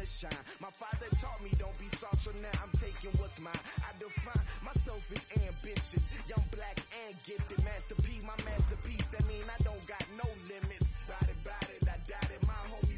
shine. My father taught me don't be soft, so now I'm taking what's mine. I define myself as ambitious, young, black, and gifted. Master P, my masterpiece. That mean I don't got no limits. Bout it, I doubt it. My homie.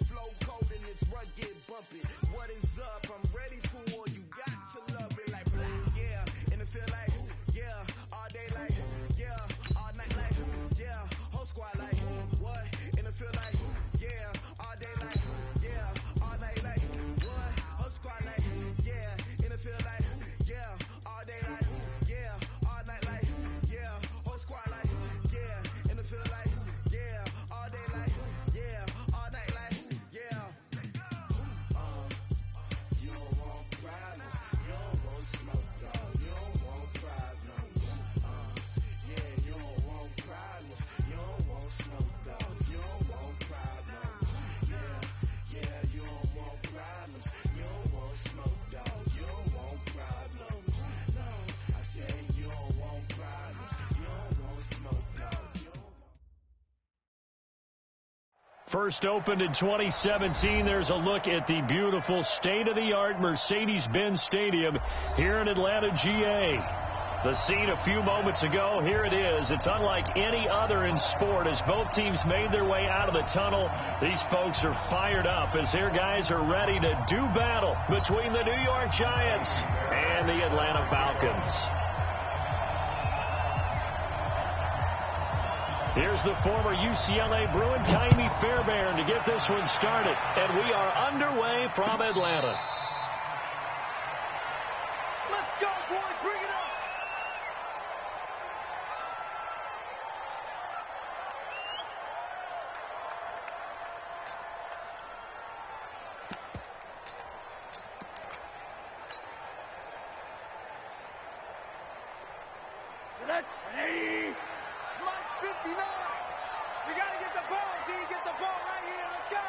Flow cold and it's rugged, bumpy. What is up? I'm ready for war. You got to love it like black, yeah. And it feel like, yeah. All day like, yeah. All night like, yeah. Whole squad like, what? And it feel like, yeah. All day like, yeah. All night like, what? Whole squad like, yeah. And it feel like, yeah. All day like, yeah. All night like, yeah. Whole squad like, yeah. And it feel like, yeah. All day like, yeah. All night like, yeah. You don't want problems. You don't want smoke, dog. You don't want problems. Yeah, you don't want problems. You don't want smoke, dog. You don't want problems. Yeah, you don't want problems. You don't want smoke, dog. You don't want problems. No, I said you don't want problems. You don't want smoke, dog. You don't want. First opened in 2017. There's a look at the beautiful state-of-the-art Mercedes-Benz Stadium here in Atlanta, GA. The scene a few moments ago, here it is. It's unlike any other in sport as both teams made their way out of the tunnel. These folks are fired up as their guys are ready to do battle between the New York Giants and the Atlanta Falcons. Here's the former UCLA Bruin, Ka'imi Fairbairn, to get this one started. And we are underway from Atlanta. Let's go, boys. Bring it up. Let's see. Mike 59. We got to get the ball, D. Get the ball right here. Let's go.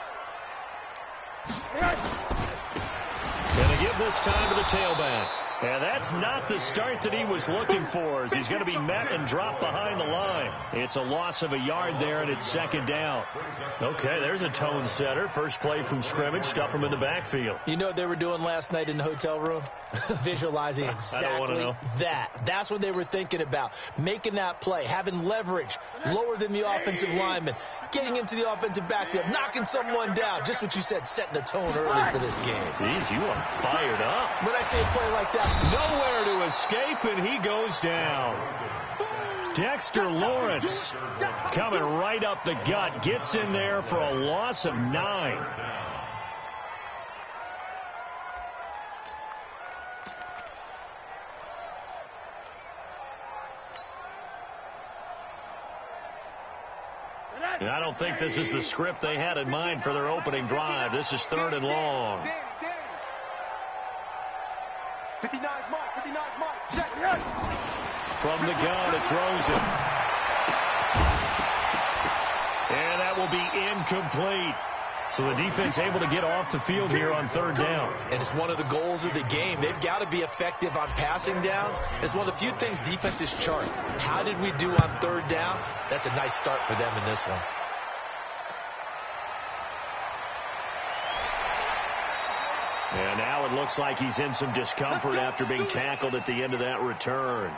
Going to give this time to the tailback. And that's not the start that he was looking for, as he's going to be met and dropped behind the line. It's a loss of a yard there, and it's second down. Okay, there's a tone setter. First play from scrimmage, stuff him in the backfield. You know what they were doing last night in the hotel room? Visualizing exactly that. That's what they were thinking about. Making that play, having leverage, lower than the offensive lineman, getting into the offensive backfield, knocking someone down. Just what you said, setting the tone early for this game. Jeez, you are fired up. When I say a play like that, nowhere to escape, and he goes down. Dexter Lawrence coming right up the gut, gets in there for a loss of 9. And I don't think this is the script they had in mind for their opening drive. This is 3rd and long. 59's Mike. 59's Mike. Check. Yes. From the gun, it's Rosen. And that will be incomplete. So the defense able to get off the field here on 3rd down. And it's one of the goals of the game. They've got to be effective on passing downs. It's one of the few things defenses chart. How did we do on 3rd down? That's a nice start for them in this one. And now it looks like he's in some discomfort after being tackled at the end of that return.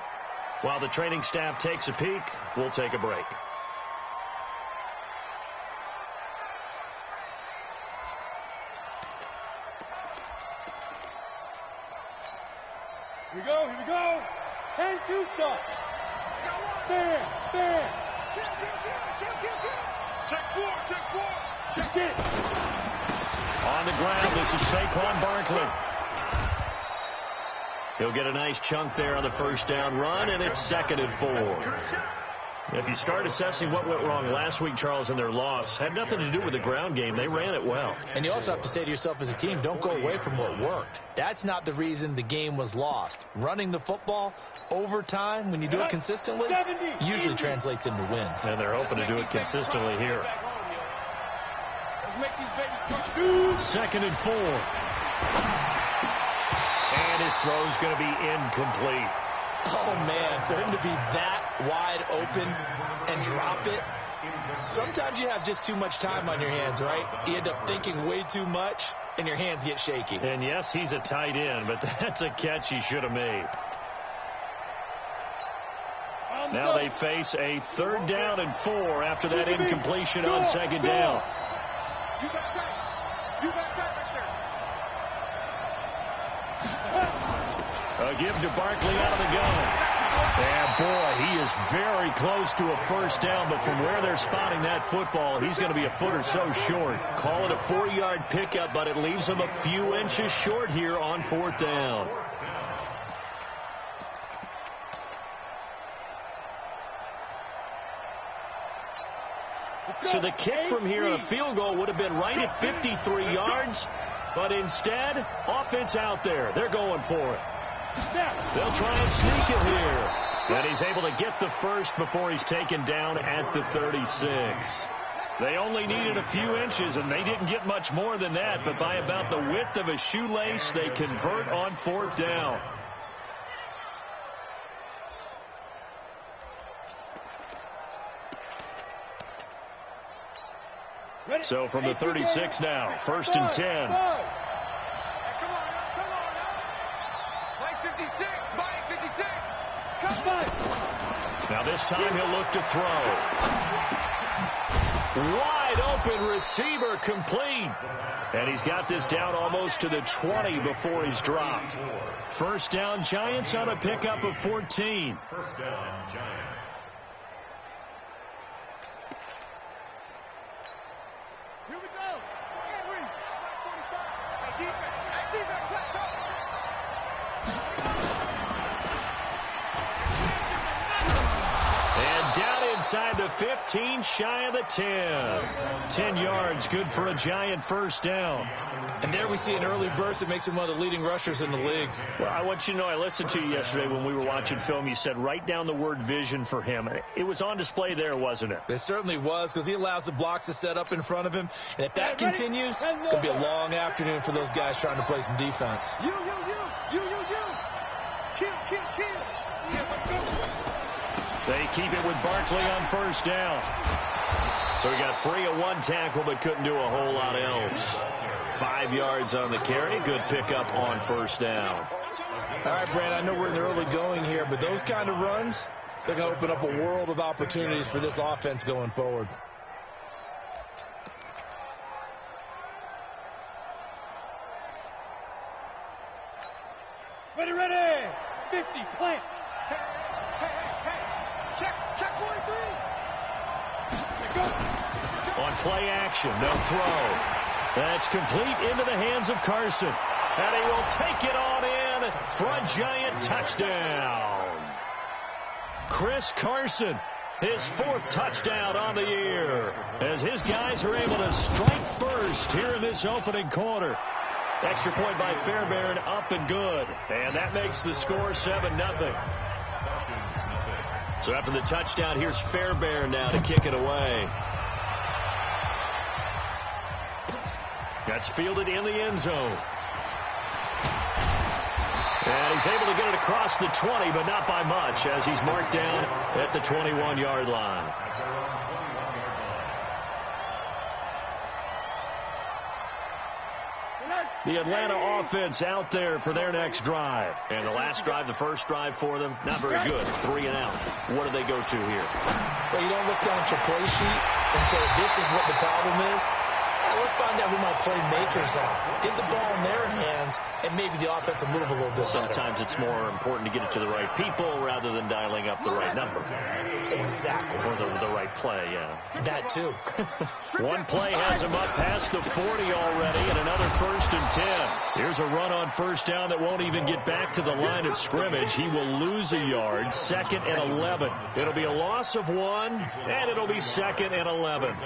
While the training staff takes a peek, we'll take a break. Here we go. 10-2 stuff. There. Check four. Check it. On the ground, this is Saquon Barkley. He'll get a nice chunk there on the first down run, and it's 2nd and 4. If you start assessing what went wrong last week, Charles, in their loss, had nothing to do with the ground game. They ran it well. And you also have to say to yourself as a team, don't go away from what worked. That's not the reason the game was lost. Running the football over time, when you do it consistently, usually translates into wins. And they're hoping to do it consistently here. Let's make these babies come. 2nd and 4. And his throw's going to be incomplete. Oh, man, for him to be that wide open and drop it, Sometimes you have just too much time on your hands, right? You end up thinking way too much, and your hands get shaky. And yes, he's a tight end, but that's a catch he should have made. Now they face a 3rd down and 4 after that incompletion on 2nd down. You got that. You got that right there. A give to Barkley out of the gun. And boy, he is very close to a 1st down, but from where they're spotting that football, he's going to be a foot or so short. Call it a 4-yard pickup, but it leaves him a few inches short here on 4th down. So the kick from here on a field goal would have been right at 53 yards, but instead, offense out there. They're going for it. They'll try and sneak it here. And he's able to get the first before he's taken down at the 36. They only needed a few inches, and they didn't get much more than that, but by about the width of a shoelace, they convert on 4th down. So from the 36 now, 1st and 10. Come on now. Play 56. Play 56. Come on. Now this time he'll look to throw. Wide open receiver complete. And he's got this down almost to the 20 before he's dropped. 1st down Giants on a pickup of 14. 1st down Giants. Here we go. Hey, Reese. 45. Hey, defense. Let's go. And down inside the 15, shy of the 10. 10 yards, good for a Giant 1st down. And there we see an early burst that makes him one of the leading rushers in the league. Well, I want you to know, I listened to you yesterday when we were watching film. You said write down the word vision for him. It was on display there, wasn't it? It certainly was, because he allows the blocks to set up in front of him. And if that continues, it's going to be a long afternoon for those guys trying to play some defense. You. Kill. Yeah, let's go. They keep it with Barkley on 1st down. So he got free of 1 tackle, but couldn't do a whole lot else. 5 yards on the carry. Good pickup on 1st down. All right, Brandon, I know we're in the early going here, but those kind of runs, they're going to open up a world of opportunities for this offense going forward. Ready. 50, plant. Hey. Check 43. Let's go. On play action, they'll throw. That's complete into the hands of Carson. And he will take it on in for a Giant touchdown. Chris Carson, his 4th touchdown on the year, as his guys are able to strike first here in this opening quarter. Extra point by Fairbairn, up and good. And that makes the score 7-0. So after the touchdown, here's Fairbairn now to kick it away. That's fielded in the end zone. And he's able to get it across the 20, but not by much, as he's marked down at the 21-yard line. The Atlanta offense out there for their next drive. And the last drive, the first drive for them, not very good. 3 and out. What do they go to here? Well, you don't look down at your play sheet and say, this is what the problem is. Let's find out who my playmakers are. Get the ball in their hands, and maybe the offense will move a little bit better. Sometimes it's more important to get it to the right people rather than dialing up the right number. Exactly. Or the right play, yeah. That, too. One play has him up past the 40 already, and another 1st and 10. Here's a run on 1st down that won't even get back to the line of scrimmage. He will lose a yard, 2nd and 11. It'll be a loss of 1, and it'll be 2nd and 11.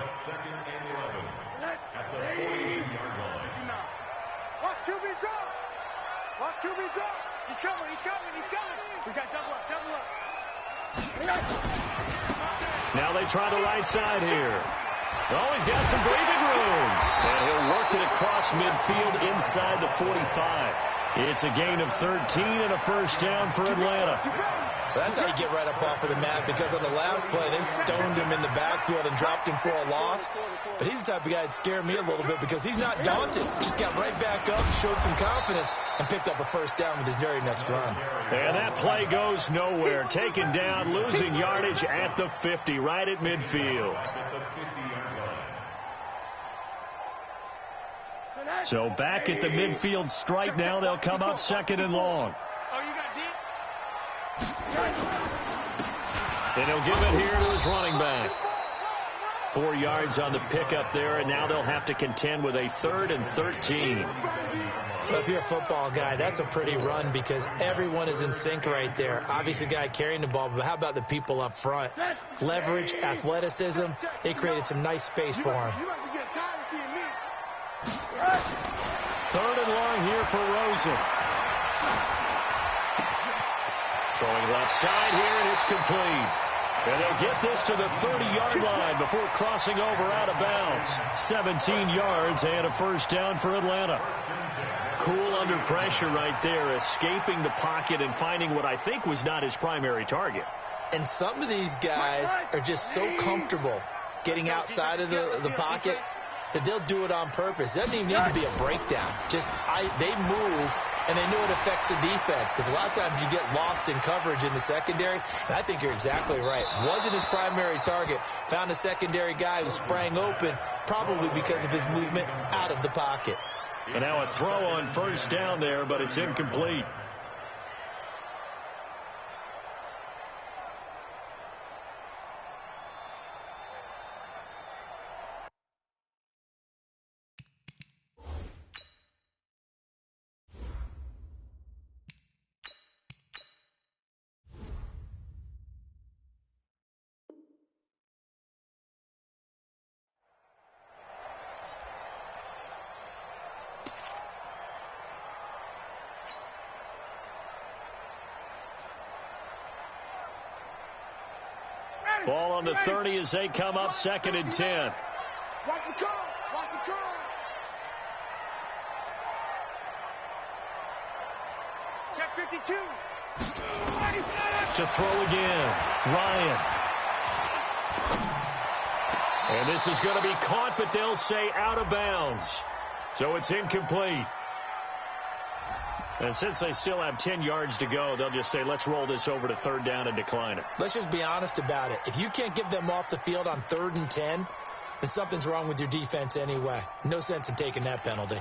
Watch QB drop. He's coming. We got double up. Now they try the right side here. Oh, he's got some breathing room. And he'll work it across midfield inside the 45. It's a gain of 13 and a 1st down for Atlanta. That's how you get right up off of the mat, because on the last play, they stoned him in the backfield and dropped him for a loss. But he's the type of guy that scared me a little bit because he's not daunted. Just got right back up, showed some confidence, and picked up a first down with his very next run. And that play goes nowhere. Taken down, losing yardage at the 50, right at midfield. So back at the midfield stripe now. They'll come up 2nd and long. And he'll give it here to his running back. 4 yards on the pickup there, and now they'll have to contend with a 3rd and 13. Well, if you're a football guy, that's a pretty run because everyone is in sync right there. Obviously, the guy carrying the ball, but how about the people up front? Leverage, athleticism, they created some nice space for him. 3rd and long here for Rosen. Throwing left side here, and it's complete. And they'll get this to the 30-yard line before crossing over out of bounds. 17 yards and a first down for Atlanta. Cool under pressure right there, escaping the pocket and finding what I think was not his primary target. And some of these guys are just so comfortable getting outside of the pocket that they'll do it on purpose. It doesn't even need to be a breakdown. They move, and they know it affects the defense because a lot of times you get lost in coverage in the secondary, and I think you're exactly right. Wasn't his primary target. Found a secondary guy who sprang open, probably because of his movement out of the pocket. And now a throw on first down there, but it's incomplete. Ball on the 30 as they come up 2nd and 10. Watch the curl. Watch the curl. Check 52. To throw again. Ryan. And this is going to be caught, but they'll say out of bounds. So it's incomplete. And since they still have 10 yards to go, they'll just say, let's roll this over to 3rd down and decline it. Let's just be honest about it. If you can't get them off the field on 3rd and 10, then something's wrong with your defense anyway. No sense in taking that penalty.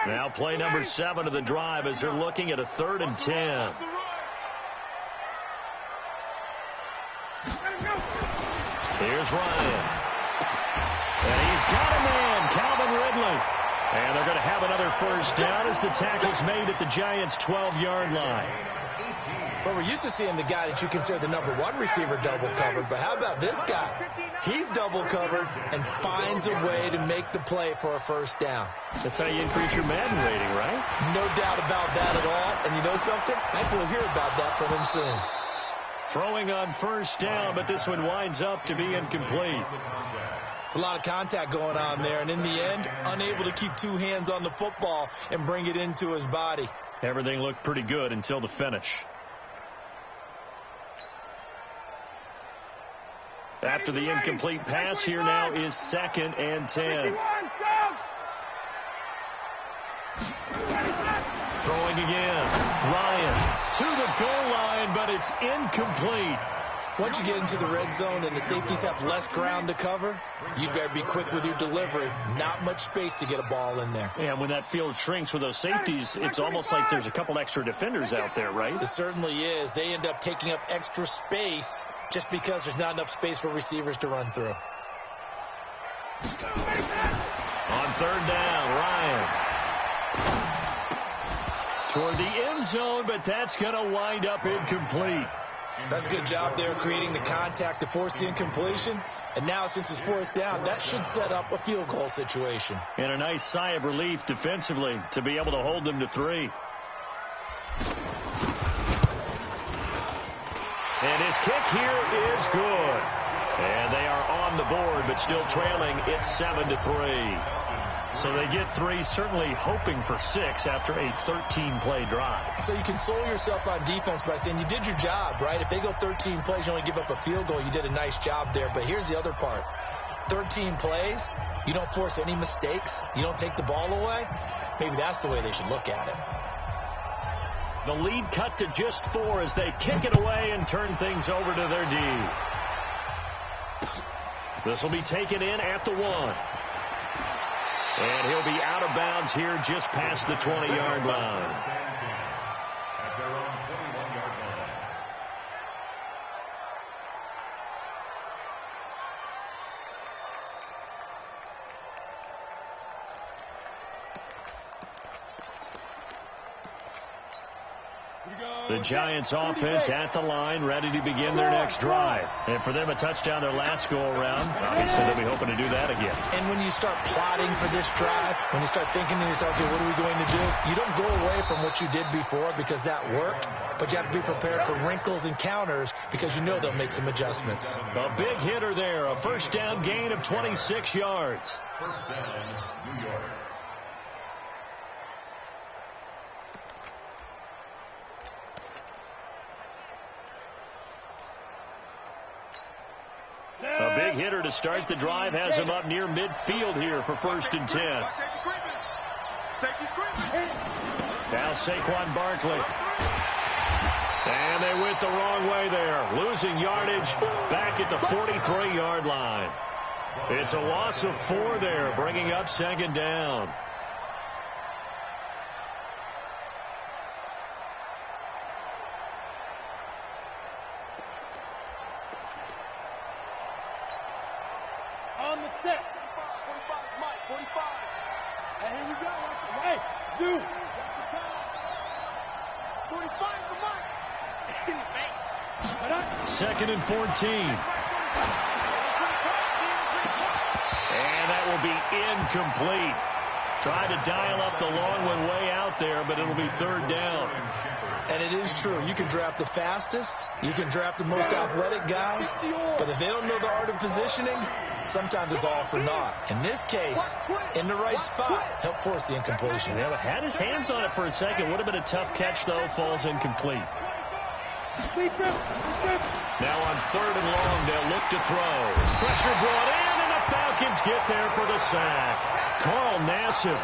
Now play number 7 of the drive as they're looking at a 3rd and 10. Here's Ryan. And he's got a man, Calvin Ridley. And they're going to have another first down as the tackle's made at the Giants' 12-yard line. Well, we're used to seeing the guy that you consider the number 1 receiver double covered, but how about this guy? He's double covered and finds a way to make the play for a first down. That's how you increase your Madden rating, right? No doubt about that at all. And you know something? I think we'll hear about that from him soon. Throwing on first down, but this one winds up to be incomplete. It's a lot of contact going on there, and in the end, unable to keep 2 hands on the football and bring it into his body. Everything looked pretty good until the finish. After the incomplete pass, here now is 2nd and 10. Throwing again. Ryan to the goal line, but it's incomplete. Once you get into the red zone and the safeties have less ground to cover, you better be quick with your delivery. Not much space to get a ball in there. Yeah, when that field shrinks with those safeties, it's almost like there's a couple extra defenders out there, right? It certainly is. They end up taking up extra space just because there's not enough space for receivers to run through. On 3rd down, Ryan. Toward the end zone, but that's going to wind up incomplete. That's a good job there creating the contact to force the incompletion. And now since it's 4th down, that should set up a field goal situation. And a nice sigh of relief defensively to be able to hold them to 3. And his kick here is good. And they are on the board, but still trailing. It's 7-3. So they get 3, certainly hoping for 6 after a 13-play drive. So you console yourself on defense by saying you did your job, right? If they go 13 plays, you only give up a field goal. You did a nice job there. But here's the other part. 13 plays, you don't force any mistakes. You don't take the ball away. Maybe that's the way they should look at it. The lead cut to just 4 as they kick it away and turn things over to their D. This will be taken in at the 1. And he'll be out of bounds here just past the 20-yard line. The Giants offense at the line, ready to begin their next drive. And for them, a touchdown their last go-around. Obviously, they'll be hoping to do that again. And when you start plotting for this drive, when you start thinking to yourself, okay, what are we going to do? You don't go away from what you did before because that worked, but you have to be prepared for wrinkles and counters because you know they'll make some adjustments. A big hitter there, a first down gain of 26 yards. First down, New York. A big hitter to start the drive has him up near midfield here for 1st and 10. Now Saquon Barkley. And they went the wrong way there. Losing yardage back at the 43-yard line. It's a loss of 4 there, bringing up 2nd down. On the set. 45, Mike, 45. And here we go. Hey, you. That's the pass. 45 to Mike. In the face. 2nd and 14. And that will be incomplete. Tried to dial up the long one way out there, but it'll be 3rd down. And it is true. You can draft the fastest. You can draft the most athletic guys. But if they don't know the art of positioning, sometimes it's all for naught. In this case, in the right spot, help force the incompletion. Yeah, but had his hands on it for a second. Would have been a tough catch, though. Falls incomplete. Now on 3rd and long, they'll look to throw. Pressure brought in, and the Falcons get there for the sack. Carl Nassib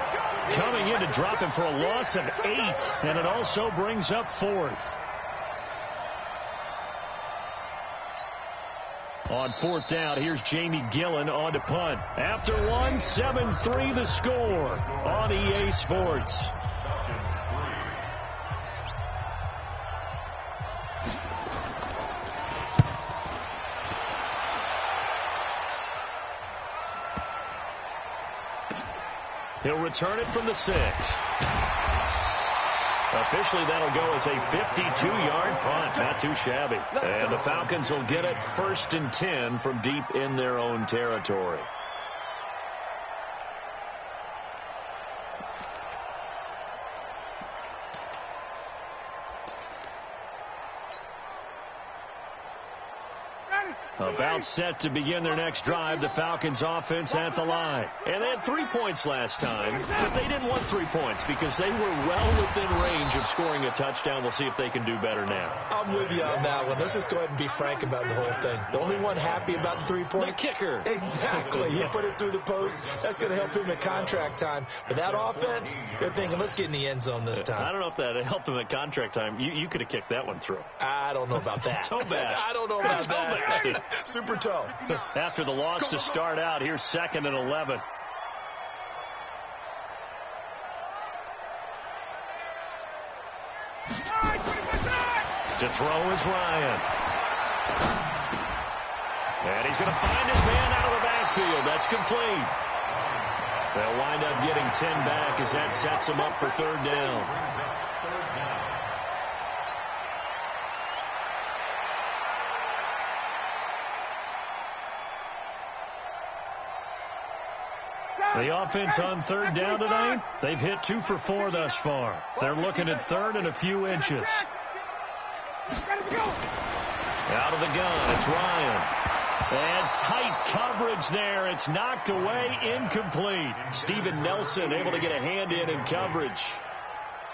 coming in to drop him for a loss of 8, and it also brings up 4th. On 4th down, here's Jamie Gillen on to punt. After 1, 7-3 the score on EA Sports. He'll return it from the 6. Officially, that'll go as a 52-yard punt. Not too shabby. And the Falcons will get it 1st and 10 from deep in their own territory. About set to begin their next drive, the Falcons offense at the line. And they had 3 points last time, but they didn't want 3 points because they were well within range of scoring a touchdown. We'll see if they can do better now. I'm with you on that one. Let's just go ahead and be frank about the whole thing. The only one happy about the 3-point? The kicker. Exactly. He put it through the post. That's going to help him at contract time. But that offense, they're thinking, let's get in the end zone this time. I don't know if that helped him at contract time. You could have kicked that one through. I don't know about that. Toe bash. I don't know about Toe that. bash. Super toe. After the loss to start out, here's 2nd and 11. To throw is Ryan. And he's going to find his man out of the backfield. That's complete. They'll wind up getting 10 back as that sets them up for 3rd down. The offense on 3rd down tonight, they've hit 2 for 4 thus far. They're looking at 3rd and a few inches. Out of the gun, it's Ryan. And tight coverage there. It's knocked away, incomplete. Steven Nelson able to get a hand in coverage.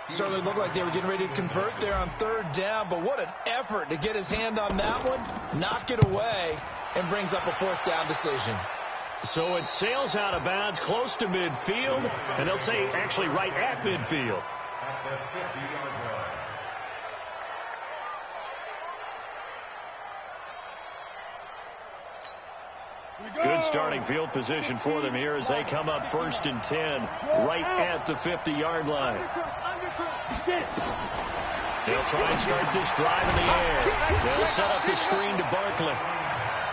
Certainly looked like they were getting ready to convert there on third down, but what an effort to get his hand on that one, knock it away, and brings up a fourth down decision. So it sails out of bounds close to midfield, and they'll say actually right at midfield. At the 50-yard line. Good starting field position for them here as they come up 1st and 10 right at the 50-yard line. They'll try and start this drive in the air. They'll set up the screen to Barkley.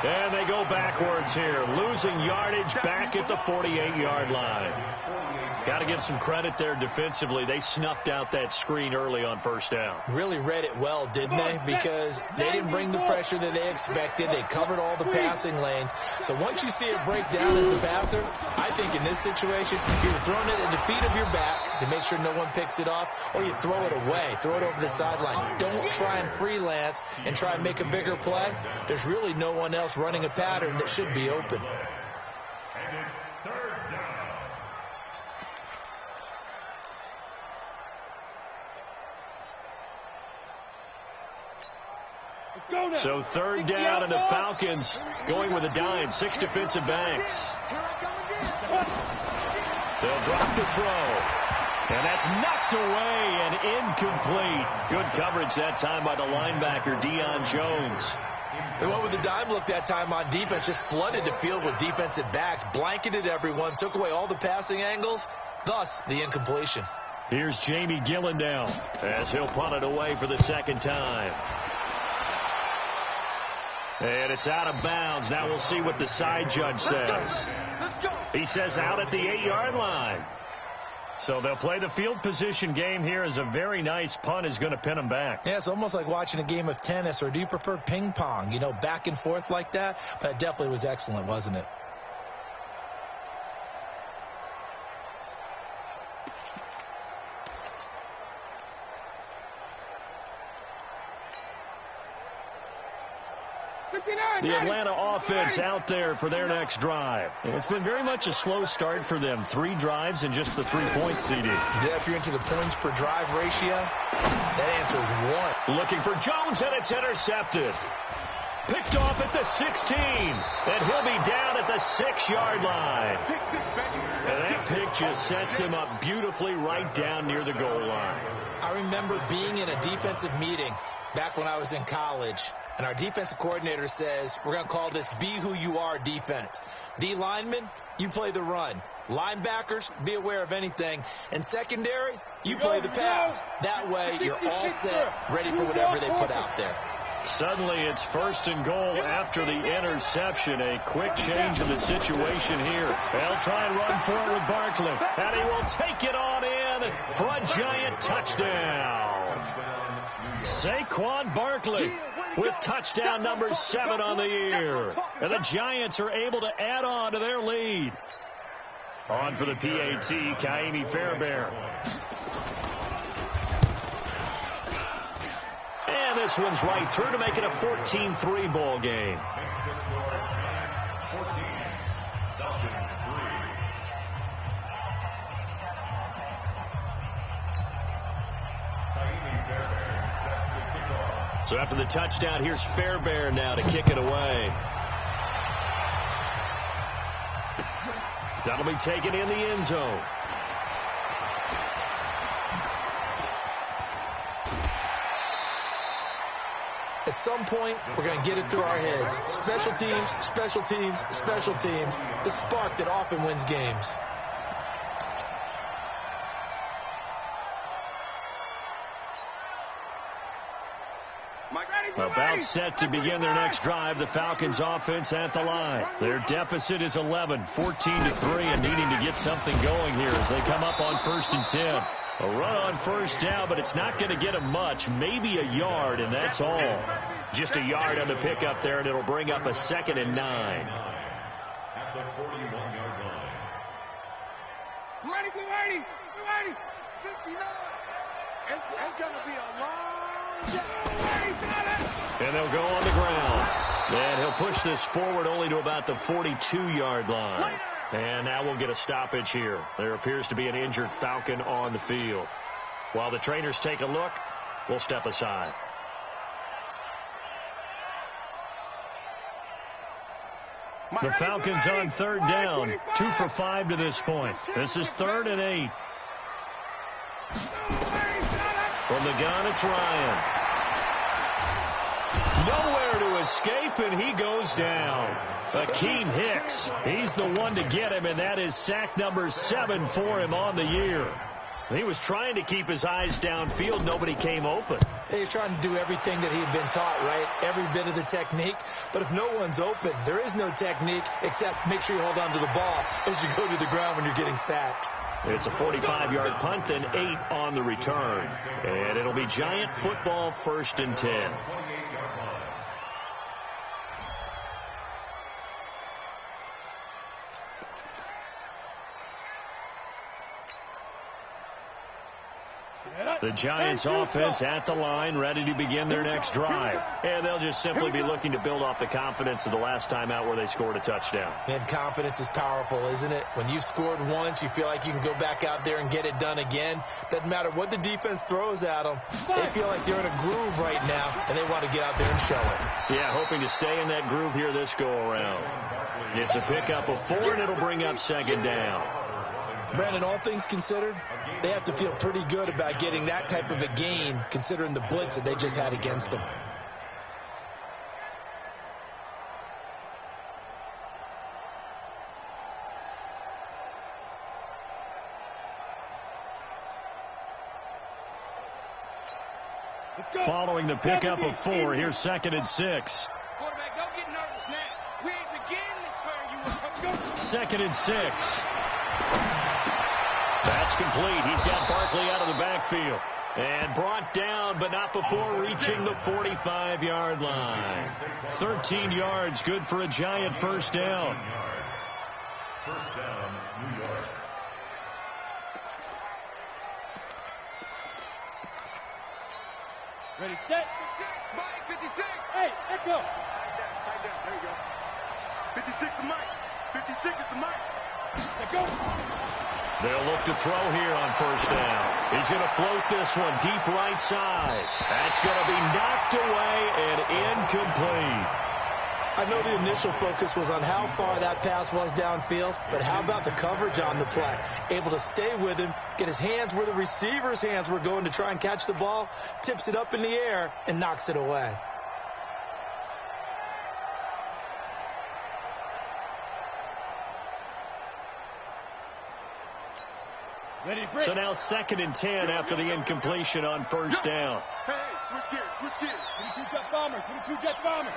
And they go backwards here, losing yardage back at the 48-yard line. Got to give some credit there defensively. They snuffed out that screen early on first down. Really read it well, didn't they? Because they didn't bring the pressure that they expected. They covered all the passing lanes. So once you see it break down as the passer, I think in this situation, you're throwing it at the feet of your back to make sure no one picks it off, or you throw it away, throw it over the sideline. Don't try and freelance and try and make a bigger play. There's really no one else running a pattern that should be open. And it's third down. So third down, and the Falcons going with a dime. 6 defensive backs. They'll drop the throw. And that's knocked away and incomplete. Good coverage that time by the linebacker, Deion Jones. They went with the dime look that time on defense, just flooded the field with defensive backs, blanketed everyone, took away all the passing angles, thus the incompletion. Here's Jamie Gillen now as he'll punt it away for the second time. And it's out of bounds. Now we'll see what the side judge says. He says out at the 8-yard line. So they'll play the field position game here as a very nice punt is going to pin them back. Yeah, it's almost like watching a game of tennis, or do you prefer ping pong? You know, back and forth like that? But it definitely was excellent, wasn't it? The Atlanta offense out there for their next drive. It's been very much a slow start for them. 3 drives and just the 3-point CD. Yeah, if you're into the points per drive ratio, that answer is 1. Looking for Jones, and it's intercepted. Picked off at the 16, and he'll be down at the 6-yard line. And that pick just sets him up beautifully right down near the goal line. I remember being in a defensive meeting back when I was in college, and our defensive coordinator says, we're going to call this be who you are defense. D linemen, you play the run. Linebackers, be aware of anything. And secondary, you play the pass. That way, you're all set, ready for whatever they put out there. Suddenly, it's 1st and goal after the interception. A quick change in the situation here. They'll try and run for it with Barkley. And he will take it on in for a giant touchdown. Saquon Barkley with touchdown number 7 on the year. And the Giants are able to add on to their lead. On for the PAT, Kaimi Fairbairn. And this one's right through to make it a 14-3 ball game. Makes the score 14, Falcons 3. Kaimi Fairbairn sets the kickoff. So after the touchdown, here's Fairbairn now to kick it away. That'll be taken in the end zone. At some point, we're going to get it through our heads. Special teams, special teams, special teams. The spark that often wins games. About set to begin their next drive. The Falcons offense at the line. Their deficit is 11, 14-3, and needing to get something going here as they come up on 1st and 10. A run on first down, but it's not going to get them much. Maybe a yard, and that's all. Just a yard on the pickup there, and it'll bring up a 2nd and 9. At the 41-yard line. Ready, 59. It's going to be a long day. And they'll go on the ground. And he'll push this forward only to about the 42-yard line. And now we'll get a stoppage here. There appears to be an injured Falcon on the field. While the trainers take a look, we'll step aside. The Falcons on third down. 2 for 5 to this point. This is 3rd and 8. From the gun, it's Ryan. Nowhere to escape, and he goes down. Akeem Hicks, he's the one to get him, and that is sack number 7 for him on the year. He was trying to keep his eyes downfield. Nobody came open. He's trying to do everything that he had been taught, right? Every bit of the technique. But if no one's open, there is no technique except make sure you hold on to the ball as you go to the ground when you're getting sacked. It's a 45-yard punt and 8 on the return. And it'll be Giant football, 1st and 10. The Giants offense at the line, ready to begin their next drive. And they'll just simply be looking to build off the confidence of the last time out where they scored a touchdown. And confidence is powerful, isn't it? When you've scored once, you feel like you can go back out there and get it done again. Doesn't matter what the defense throws at them. They feel like they're in a groove right now, and they want to get out there and show it. Yeah, hoping to stay in that groove here this go-around. It's a pickup of 4, and it'll bring up 2nd down. Brandon, all things considered, they have to feel pretty good about getting that type of a gain, considering the blitz that they just had against them. Following the pickup of 4, here's 2nd and 6. Quarterback, don't get nervous now. We ain't beginning this where you were. 2nd and 6. That's complete. He's got Barkley out of the backfield. And brought down, but not before reaching the 45-yard line. 13 yards, good for a Giant 1st down. 1st down, New York. Ready, set. 56, Mike, 56. Hey, let go. Tight down. There you go. 56 to Mike. 56 is the Mike. Let go. They'll look to throw here on 1st down. He's going to float this one deep right side. That's going to be knocked away and incomplete. I know the initial focus was on how far that pass was downfield, but how about the coverage on the play? Able to stay with him, get his hands where the receiver's hands were going to try and catch the ball, tips it up in the air, and knocks it away. So now 2nd and 10 after the incompletion on 1st down. Hey, switch gears. 22 jet bomber.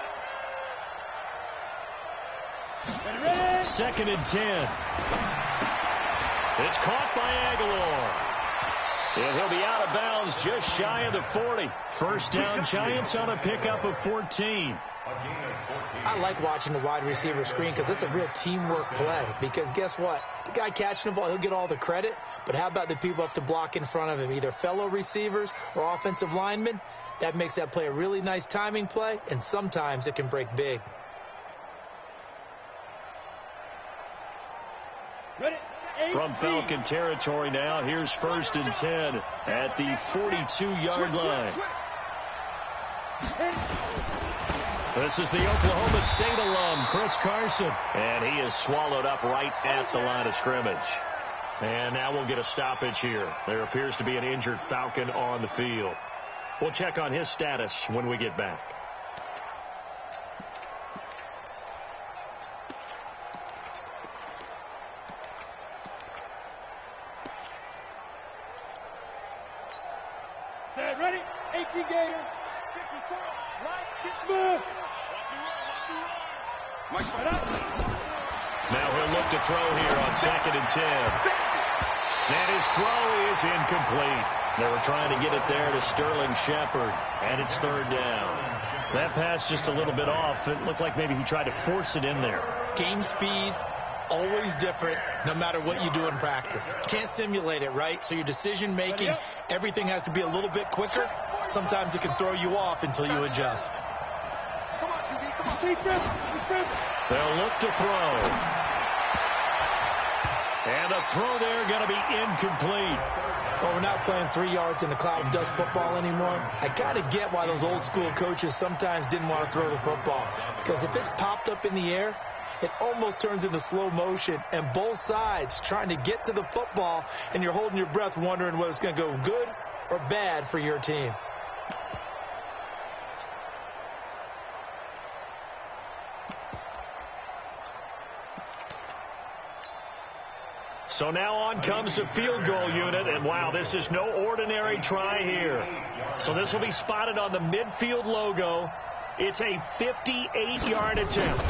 2nd and 10. It's caught by Aguilar. And he'll be out of bounds just shy of the 40. 1st down, Giants on a pickup of 14. I like watching the wide receiver screen because it's a real teamwork play. Because guess what? The guy catching the ball, he'll get all the credit. But how about the people up to block in front of him, either fellow receivers or offensive linemen? That makes that play a really nice timing play, and sometimes it can break big. From Falcon territory now, here's 1st and 10 at the 42-yard line. This is the Oklahoma State alum, Chris Carson. And he is swallowed up right at the line of scrimmage. And now we'll get a stoppage here. There appears to be an injured Falcon on the field. We'll check on his status when we get back. Set, ready? 18 Gator. 54. Right. Get smooth. Mike, spread out. Now he'll look to throw here on 2nd and 10. And his throw is incomplete. They were trying to get it there to Sterling Shepard. And it's 3rd down. That pass just a little bit off. It looked like maybe he tried to force it in there. Game speed, always different, no matter what you do in practice. Can't simulate it, right? So your decision making, everything has to be a little bit quicker. Sometimes it can throw you off until you adjust. Come on, QB. They'll look to throw. And a throw there going to be incomplete. Well, we're not playing 3 yards in a cloud of dust football anymore. I kind of get why those old school coaches sometimes didn't want to throw the football. Because if it's popped up in the air, it almost turns into slow motion. And both sides trying to get to the football, and you're holding your breath wondering whether it's going to go good or bad for your team. So now on comes the field goal unit, and wow, this is no ordinary try here. So this will be spotted on the midfield logo. It's a 58-yard attempt.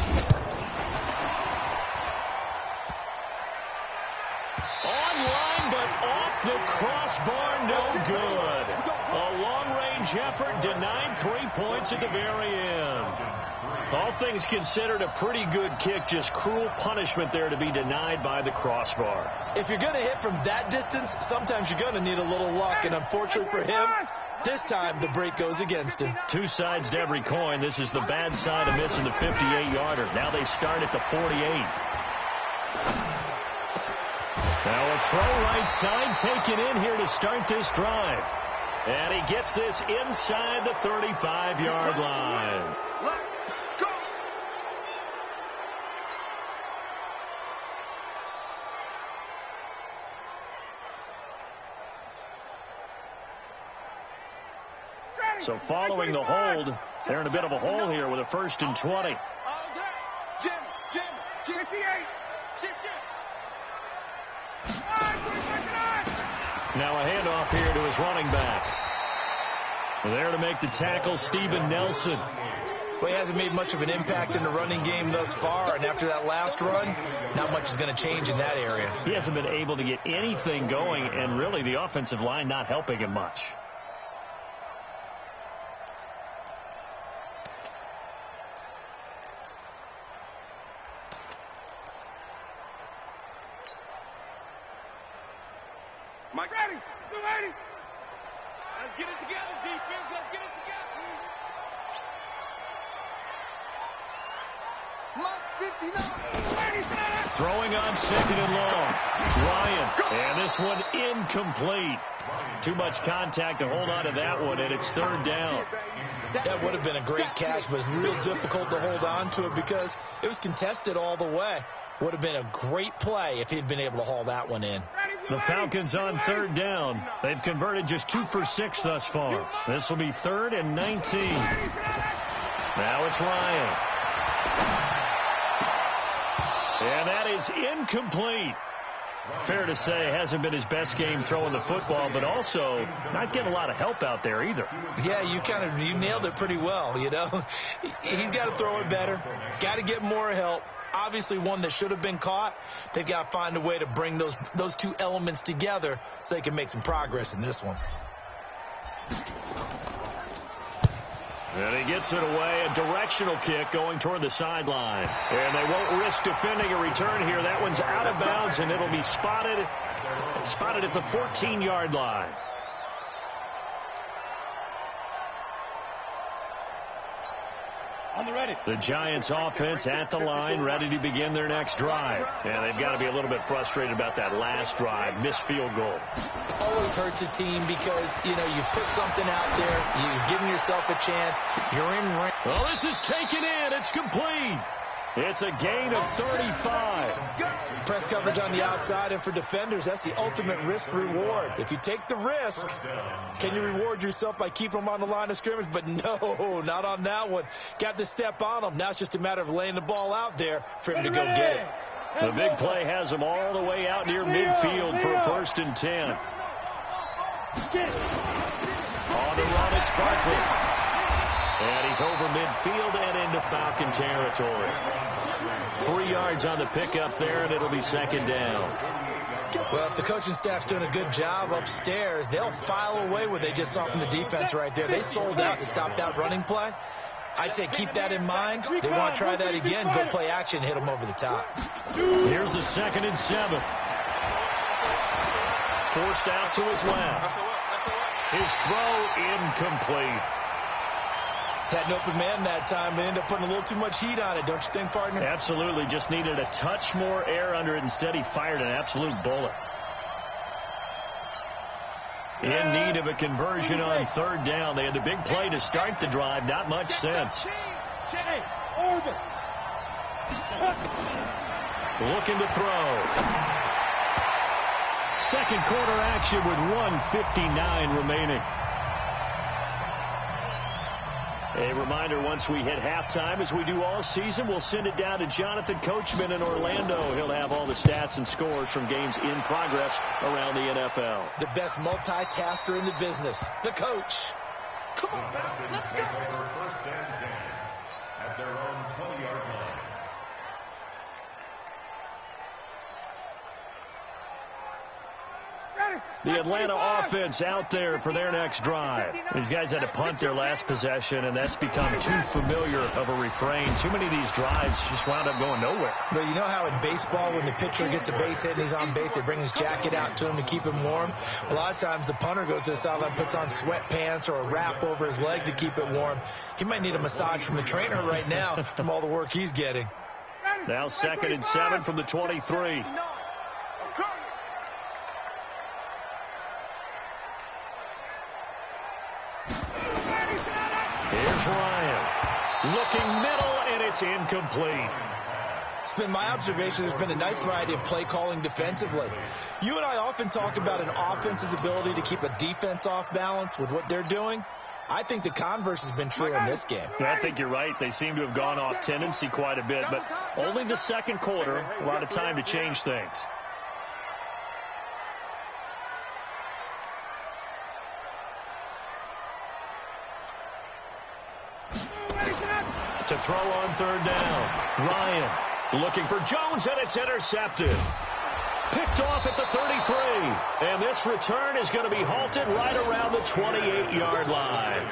Online, but off the crossbar, no good. A long-range effort denied 3 points at the very end. All things considered, a pretty good kick, just cruel punishment there to be denied by the crossbar. If you're going to hit from that distance, sometimes you're going to need a little luck, and unfortunately for him, this time the break goes against him. Two sides to every coin. This is the bad side of missing the 58-yarder. Now they start at the 48. Now a throw right side taken in here to start this drive. And he gets this inside the 35-yard line. So following the hold, they're in a bit of a hole here with a 1st and 20. Jim, 58. Now a handoff here to his running back. There to make the tackle, Steven Nelson. Well, he hasn't made much of an impact in the running game thus far, and after that last run, not much is going to change in that area. He hasn't been able to get anything going, and really the offensive line not helping him much. Mike. Ready. Let's get it together, defense. Let's get it together. Mike 59. Throwing on 2nd and long. Ryan. And this one incomplete. Too much contact to hold on to that one, and it's 3rd down. That would have been a great catch, but it's real difficult to hold on to it because it was contested all the way. Would have been a great play if he'd been able to haul that one in. The Falcons on 3rd down. They've converted just 2 for 6 thus far. This will be 3rd and 19. Now it's Ryan. And that is incomplete. Fair to say, hasn't been his best game throwing the football, but also not getting a lot of help out there either. Yeah, you nailed it pretty well, you know. He's got to throw it better. Got to get more help. Obviously one that should have been caught. They've got to find a way to bring those two elements together so they can make some progress in this one. And he gets it away, a directional kick going toward the sideline. And they won't risk defending a return here. That one's out of bounds, and it'll be spotted at the 14-yard line. On the ready. The Giants offense at the line, ready to begin their next drive. And they've got to be a little bit frustrated about that last drive, missed field goal. Always hurts a team because, you know, you put something out there, you're giving yourself a chance, you're in range. Well, this is taken in. It's complete. It's a gain of 35. Press coverage on the outside, and for defenders, that's the ultimate risk-reward. If you take the risk, can you reward yourself by keeping them on the line of scrimmage? But no, not on that one. Got to step on them. Now it's just a matter of laying the ball out there for him to go get it. The big play has him all the way out near midfield for a 1st and 10. On the run, it's Barkley. And he's over midfield and into Falcon territory. 3 yards on the pickup there, and it'll be 2nd down. Well, if the coaching staff's doing a good job upstairs, they'll file away what they just saw from the defense right there. They sold out to stop that running play. I'd say keep that in mind. They want to try that again, go play action, hit them over the top. Here's the 2nd and 7. Forced out to his left. His throw incomplete. Had an open man that time, but ended up putting a little too much heat on it, don't you think, partner? Absolutely. Just needed a touch more air under it. Instead, he fired an absolute bullet. In need of a conversion on third down. They had the big play to start the drive. Not much sense. Looking to throw. Second quarter action with 1:59 remaining. A reminder, once we hit halftime, as we do all season, we'll send it down to Jonathan Coachman in Orlando. He'll have all the stats and scores from games in progress around the NFL. The best multitasker in the business, the coach. Come on, man. Let's go. First and 10 at their own 20-yard line. The Atlanta offense out there for their next drive. These guys had to punt their last possession, and that's become too familiar of a refrain. Too many of these drives just wound up going nowhere. But you know how in baseball, when the pitcher gets a base hit and he's on base, they bring his jacket out to him to keep him warm? A lot of times the punter goes to the sideline, puts on sweatpants or a wrap over his leg to keep it warm. He might need a massage from the trainer right now from all the work he's getting. Now 2nd and 7 from the 23. Here's Ryan. Looking middle, and it's incomplete. It's been my observation there's been a nice variety of play calling defensively. You and I often talk about an offense's ability to keep a defense off balance with what they're doing. I think the converse has been true in this game. I think you're right. They seem to have gone off tendency quite a bit, but only the second quarter, a lot of time to change things. To throw on third down. Ryan looking for Jones, and it's intercepted. Picked off at the 33. And this return is going to be halted right around the 28-yard line.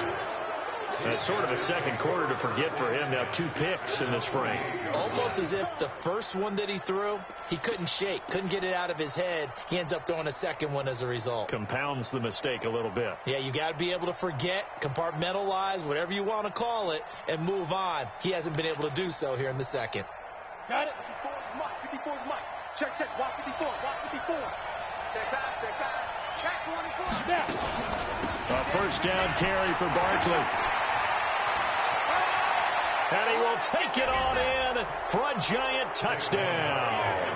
That's sort of a second quarter to forget for him. Now 2 picks in this frame. Almost as if the first one that he threw, he couldn't shake, couldn't get it out of his head. He ends up throwing a second one as a result. Compounds the mistake a little bit. Yeah, you got to be able to forget, compartmentalize, whatever you want to call it, and move on. He hasn't been able to do so here in the second. Got it. 54 is Mike. 54 is Mike. Check, check. Walk 54. Walk 54. Check back. Check back. Check 24. Now. A first down carry for Barkley. And he will take it on in for a giant touchdown.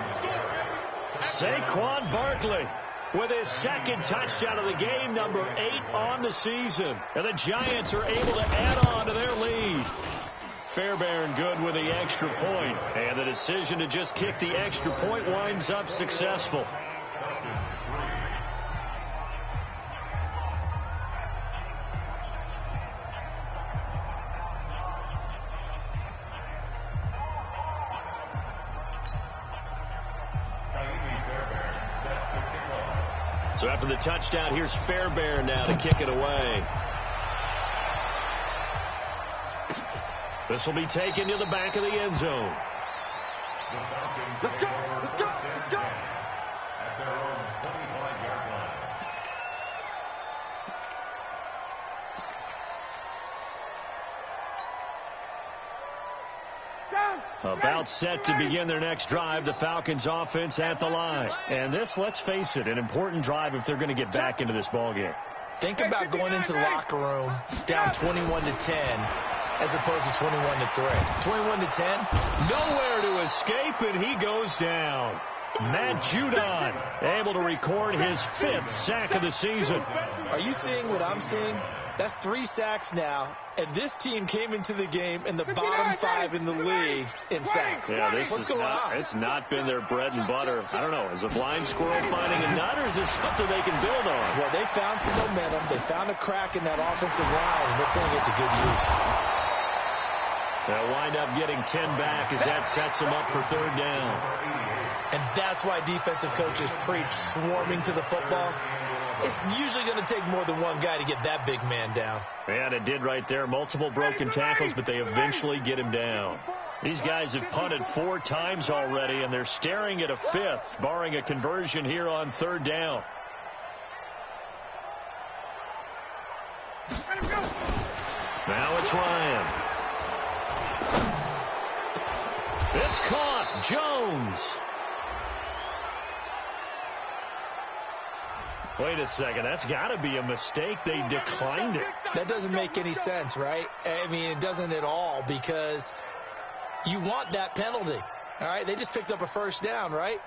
Saquon Barkley with his second touchdown of the game, number 8 on the season. And the Giants are able to add on to their lead. Fairbairn good with the extra point. And the decision to just kick the extra point winds up successful. So after the touchdown, here's Fairbairn now to kick it away. This will be taken to the back of the end zone. Let's go. Let's go. Let's go. At their own 25-yard line. About set to begin their next drive, the Falcons offense at the line. And this, let's face it, an important drive if they're going to get back into this ballgame. Think about going into the locker room down 21-10 as opposed to 21-3. 21-10. Nowhere to escape, and he goes down. Matt Judon able to record his 5th sack of the season. Are you seeing what I'm seeing? That's 3 sacks now, and this team came into the game in the bottom 5 in the league in sacks. Yeah, this What's is going not, on? It's not been their bread and butter. I don't know. Is a blind squirrel finding a nut, or is this something they can build on? Well, they found some momentum. They found a crack in that offensive line, and they're putting it to good use. They'll wind up getting 10 back as that sets them up for third down. And that's why defensive coaches preach swarming to the football. It's usually going to take more than one guy to get that big man down. And it did right there. Multiple broken tackles, but they eventually get him down. These guys have punted 4 times already, and they're staring at a 5th, barring a conversion here on third down. Now it's Ryan. It's caught. Jones. Wait a second. That's got to be a mistake. They declined it. That doesn't make any sense, right? I mean, it doesn't at all, because you want that penalty. All right? They just picked up a first down, right?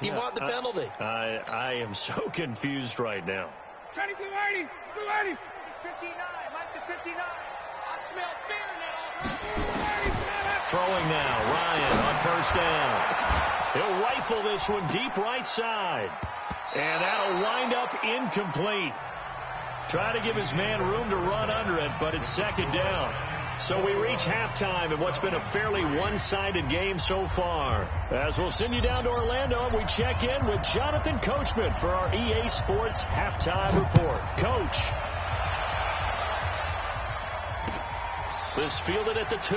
You want the penalty. I am so confused right now. Trying to get ready. Get ready. It's 59. Mike to 59. I smell fear now. Throwing now. Ryan on first down. He'll rifle this one deep right side. And that'll wind up incomplete. Try to give his man room to run under it, but it's second down. So we reach halftime in what's been a fairly one-sided game so far. As we'll send you down to Orlando, we check in with Jonathan Coachman for our EA Sports Halftime Report. Coach. This fielded at the 2.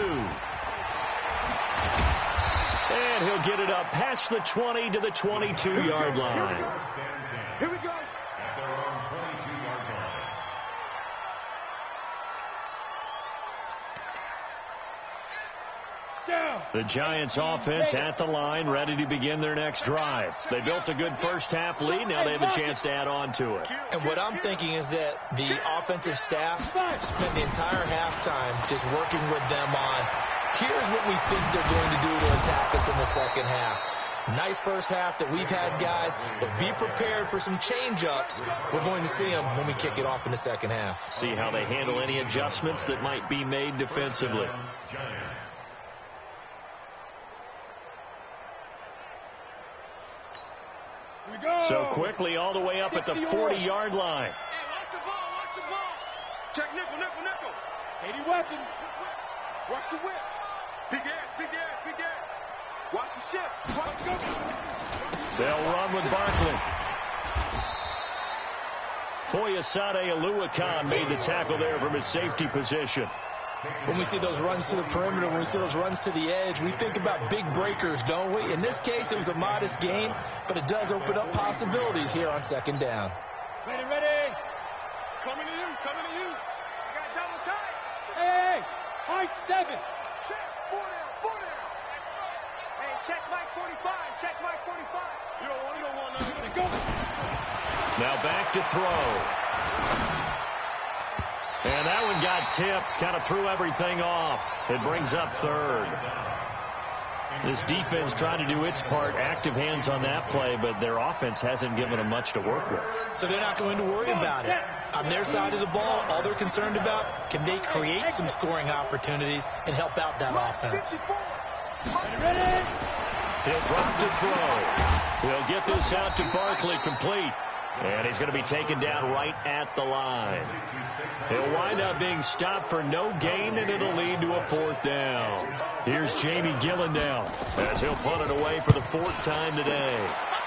And he'll get it up past the 20 to the 22-yard line. Here we go. At their own 22-yard line. The Giants offense at the line, ready to begin their next drive. They built a good first half lead. Now they have a chance to add on to it. And what I'm thinking is that the offensive staff spent the entire halftime just working with them on, here's what we think they're going to do to attack us in the second half. Nice first half that we've had, guys, but be prepared for some change-ups. We're going to see them when we kick it off in the second half. See how they handle any adjustments that might be made defensively. So quickly all the way up at the 40-yard line. Hey, watch the ball, watch the ball. Check nickel, nickel, nickel. 80 weapon. Watch the whip. Big ass, big ass, big ass. Watch the ship. Watch the go. They'll run with Barkley. Foyesade Oluwakan made the tackle there from his safety position. When we see those runs to the perimeter, when we see those runs to the edge, we think about big breakers, don't we? In this case, it was a modest gain, but it does open up possibilities here on second down. Ready, ready. Coming to you, coming to you. I got double tight. Hey, high 7. Check, 4 down. Hey, check Mike 45, check Mike 45. You don't want nothing. Go. Now back to throw. And that one got tipped, kind of threw everything off. It brings up third. This defense trying to do its part, active hands on that play, but their offense hasn't given them much to work with. So they're not going to worry about it. On their side of the ball, all they're concerned about, can they create some scoring opportunities and help out that offense? He'll drop to throw. He'll get this out to Barkley, complete. And he's going to be taken down right at the line. He'll wind up being stopped for no gain, and it'll lead to a fourth down. Here's Jamie Gillendown as he'll punt it away for the 4th time today.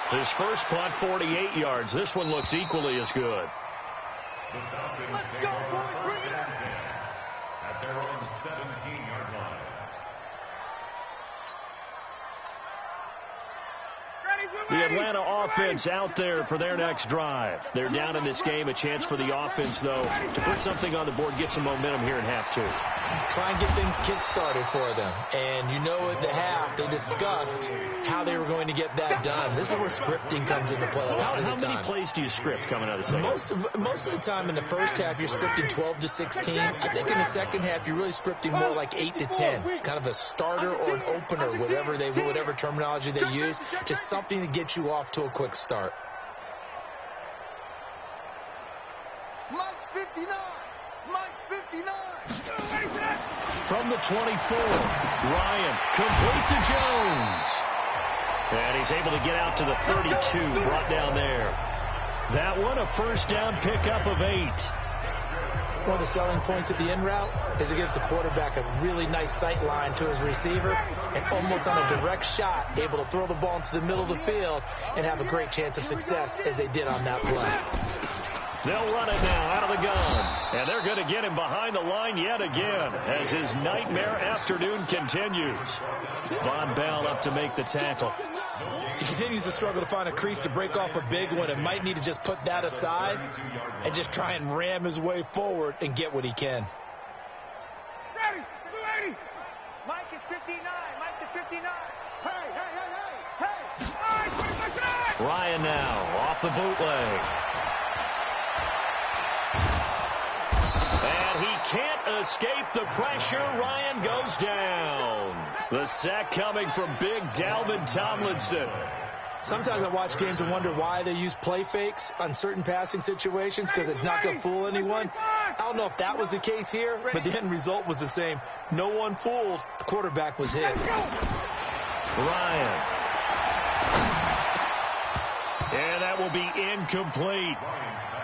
His first punt, 48 yards. This one looks equally as good. The Falcons take over first and 10 at their own 17-yard line. The Atlanta offense out there for their next drive. They're down in this game. A chance for the offense, though, to put something on the board, get some momentum here in half 2. Try and get things kick-started for them. And you know at the half, they discussed how they were going to get that done. This is where scripting comes into play. How many plays do you script coming out of the second? Most of the time in the first half, you're scripting 12 to 16. I think in the second half, you're really scripting more like 8 to 10. Kind of a starter or an opener, whatever terminology they use. Just something to get you off to a quick start. Mike's 59. Mike's 59. From the 24, Ryan complete to Jones. And he's able to get out to the 32, brought down there. That one, a first down pickup of 8. One of the selling points of the in route is it gives the quarterback a really nice sight line to his receiver and almost on a direct shot able to throw the ball into the middle of the field and have a great chance of success as they did on that play. They'll run it now out of the gun. And they're going to get him behind the line yet again as his nightmare afternoon continues. Von Bell up to make the tackle. He continues to struggle to find a crease to break off a big one and might need to just put that aside and just try and ram his way forward and get what he can. 59. Hey, hey, hey, hey, hey. Ryan now off the bootleg. And he can't escape the pressure. Ryan goes down. The sack coming from big Dalvin Tomlinson. Sometimes I watch games and wonder why they use play fakes on certain passing situations, because it's not going to fool anyone. I don't know if that was the case here, but the end result was the same. No one fooled. The quarterback was hit. Ryan. And that will be incomplete.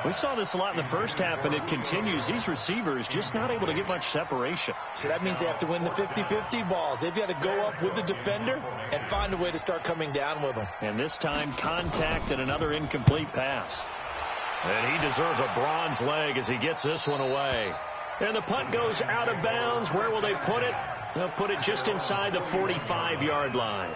We saw this a lot in the first half, and it continues. These receivers just not able to get much separation. So that means they have to win the 50-50 balls. They've got to go up with the defender and find a way to start coming down with them. And this time, contact and another incomplete pass. And he deserves a bronze leg as he gets this one away. And the punt goes out of bounds. Where will they put it? They'll put it just inside the 45-yard line.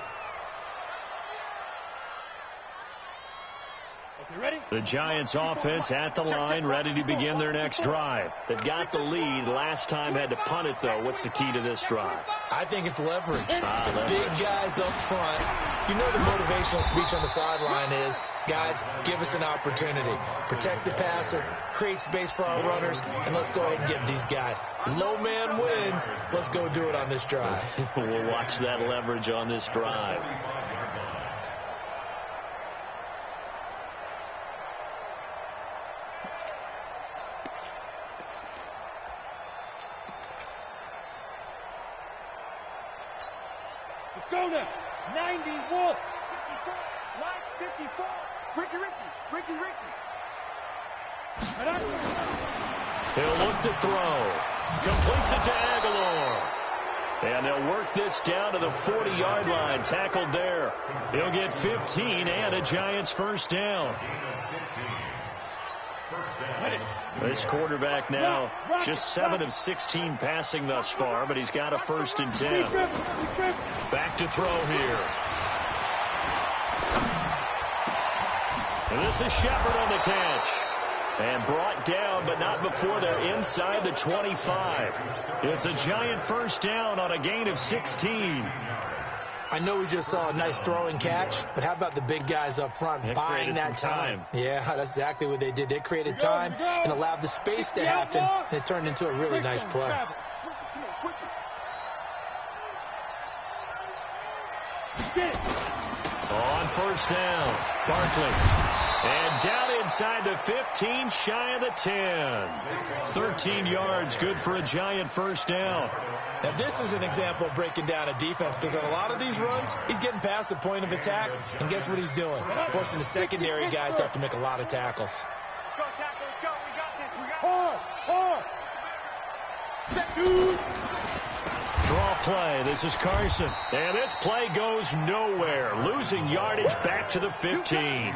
The Giants offense at the line, ready to begin their next drive. They've got the lead. Last time had to punt it, though. What's the key to this drive? I think it's leverage. Leverage. Big guys up front. You know the motivational speech on the sideline is, guys, give us an opportunity. Protect the passer, create space for our runners, and let's go ahead and get these guys. Low man wins. Let's go do it on this drive. We'll watch that leverage on this drive. Let's go now. 90 Wolf. 54. Line 54. Ricky. He'll look to throw. Completes it to Aguilar. And they'll work this down to the 40-yard line. Tackled there. He'll get 15 and a Giants first down. This quarterback now just 7 of 16 passing thus far, but he's got a 1st and 10. Back to throw here. And this is Shepard on the catch. And brought down, but not before they're inside the 25. It's a Giant first down on a gain of 16. I know we just saw a nice throwing catch, but how about the big guys up front buying that time? Yeah, that's exactly what they did. They created time and allowed the space to happen, and it turned into a really nice play. On first down, Barkley. And down inside the 15, shy of the 10. 13 yards, good for a Giant first down. Now, this is an example of breaking down a defense, because on a lot of these runs, he's getting past the point of attack, and guess what he's doing? Forcing the secondary guys to have to make a lot of tackles. Go, tackle, let's go. We got this. We got this. Set two. Draw play. This is Carson. And this play goes nowhere. Losing yardage back to the 15.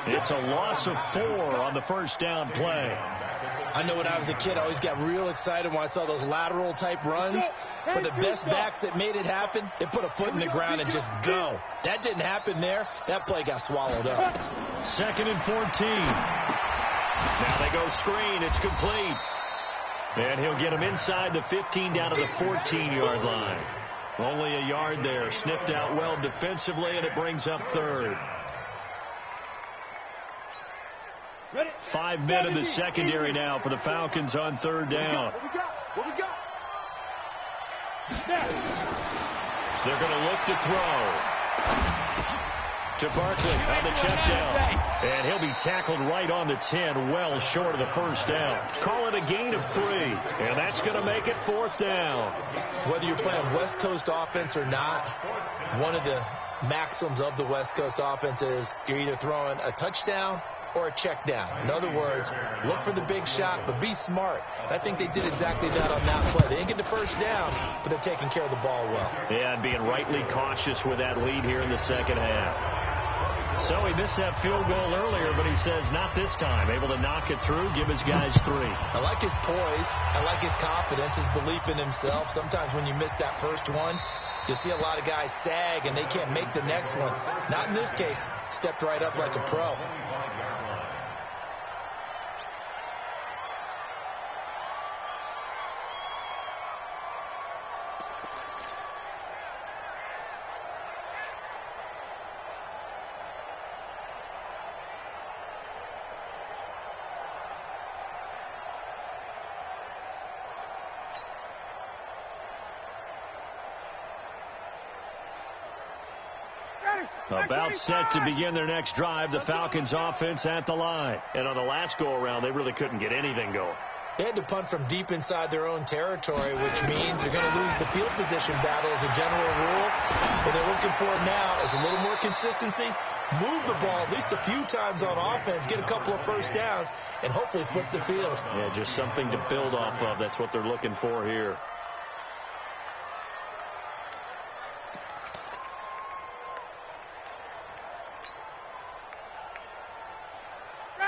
It's a loss of 4 on the first down play. I know when I was a kid, I always got real excited when I saw those lateral type runs. But the best backs that made it happen, they put a foot in the ground and just go. That didn't happen there. That play got swallowed up. 2nd and 14. Now they go screen. It's complete. And he'll get him inside the 15 down to the 14-yard line. Only a yard there. Sniffed out well defensively, and it brings up 3rd. 5 men in the secondary now for the Falcons on 3rd down. What we got? They're going to look to throw. To Barkley on the check down. And he'll be tackled right on the 10, well short of the first down. Call it a gain of 3. And that's going to make it 4th down. Whether you're playing West Coast offense or not, one of the maxims of the West Coast offense is you're either throwing a touchdown or a check down. In other words, look for the big shot, but be smart. I think they did exactly that on that play. They didn't get the first down, but they're taking care of the ball well. Yeah, and being rightly cautious with that lead here in the second half. So he missed that field goal earlier, but he says not this time. Able to knock it through, give his guys 3. I like his poise. I like his confidence, his belief in himself. Sometimes when you miss that first one, you'll see a lot of guys sag and they can't make the next one. Not in this case. Stepped right up like a pro. About set to begin their next drive. The Falcons offense at the line. And on the last go-around, they really couldn't get anything going. They had to punt from deep inside their own territory, which means they're going to lose the field position battle as a general rule. What they're looking for now is a little more consistency, move the ball at least a few times on offense, get a couple of first downs, and hopefully flip the field. Yeah, just something to build off of. That's what they're looking for here.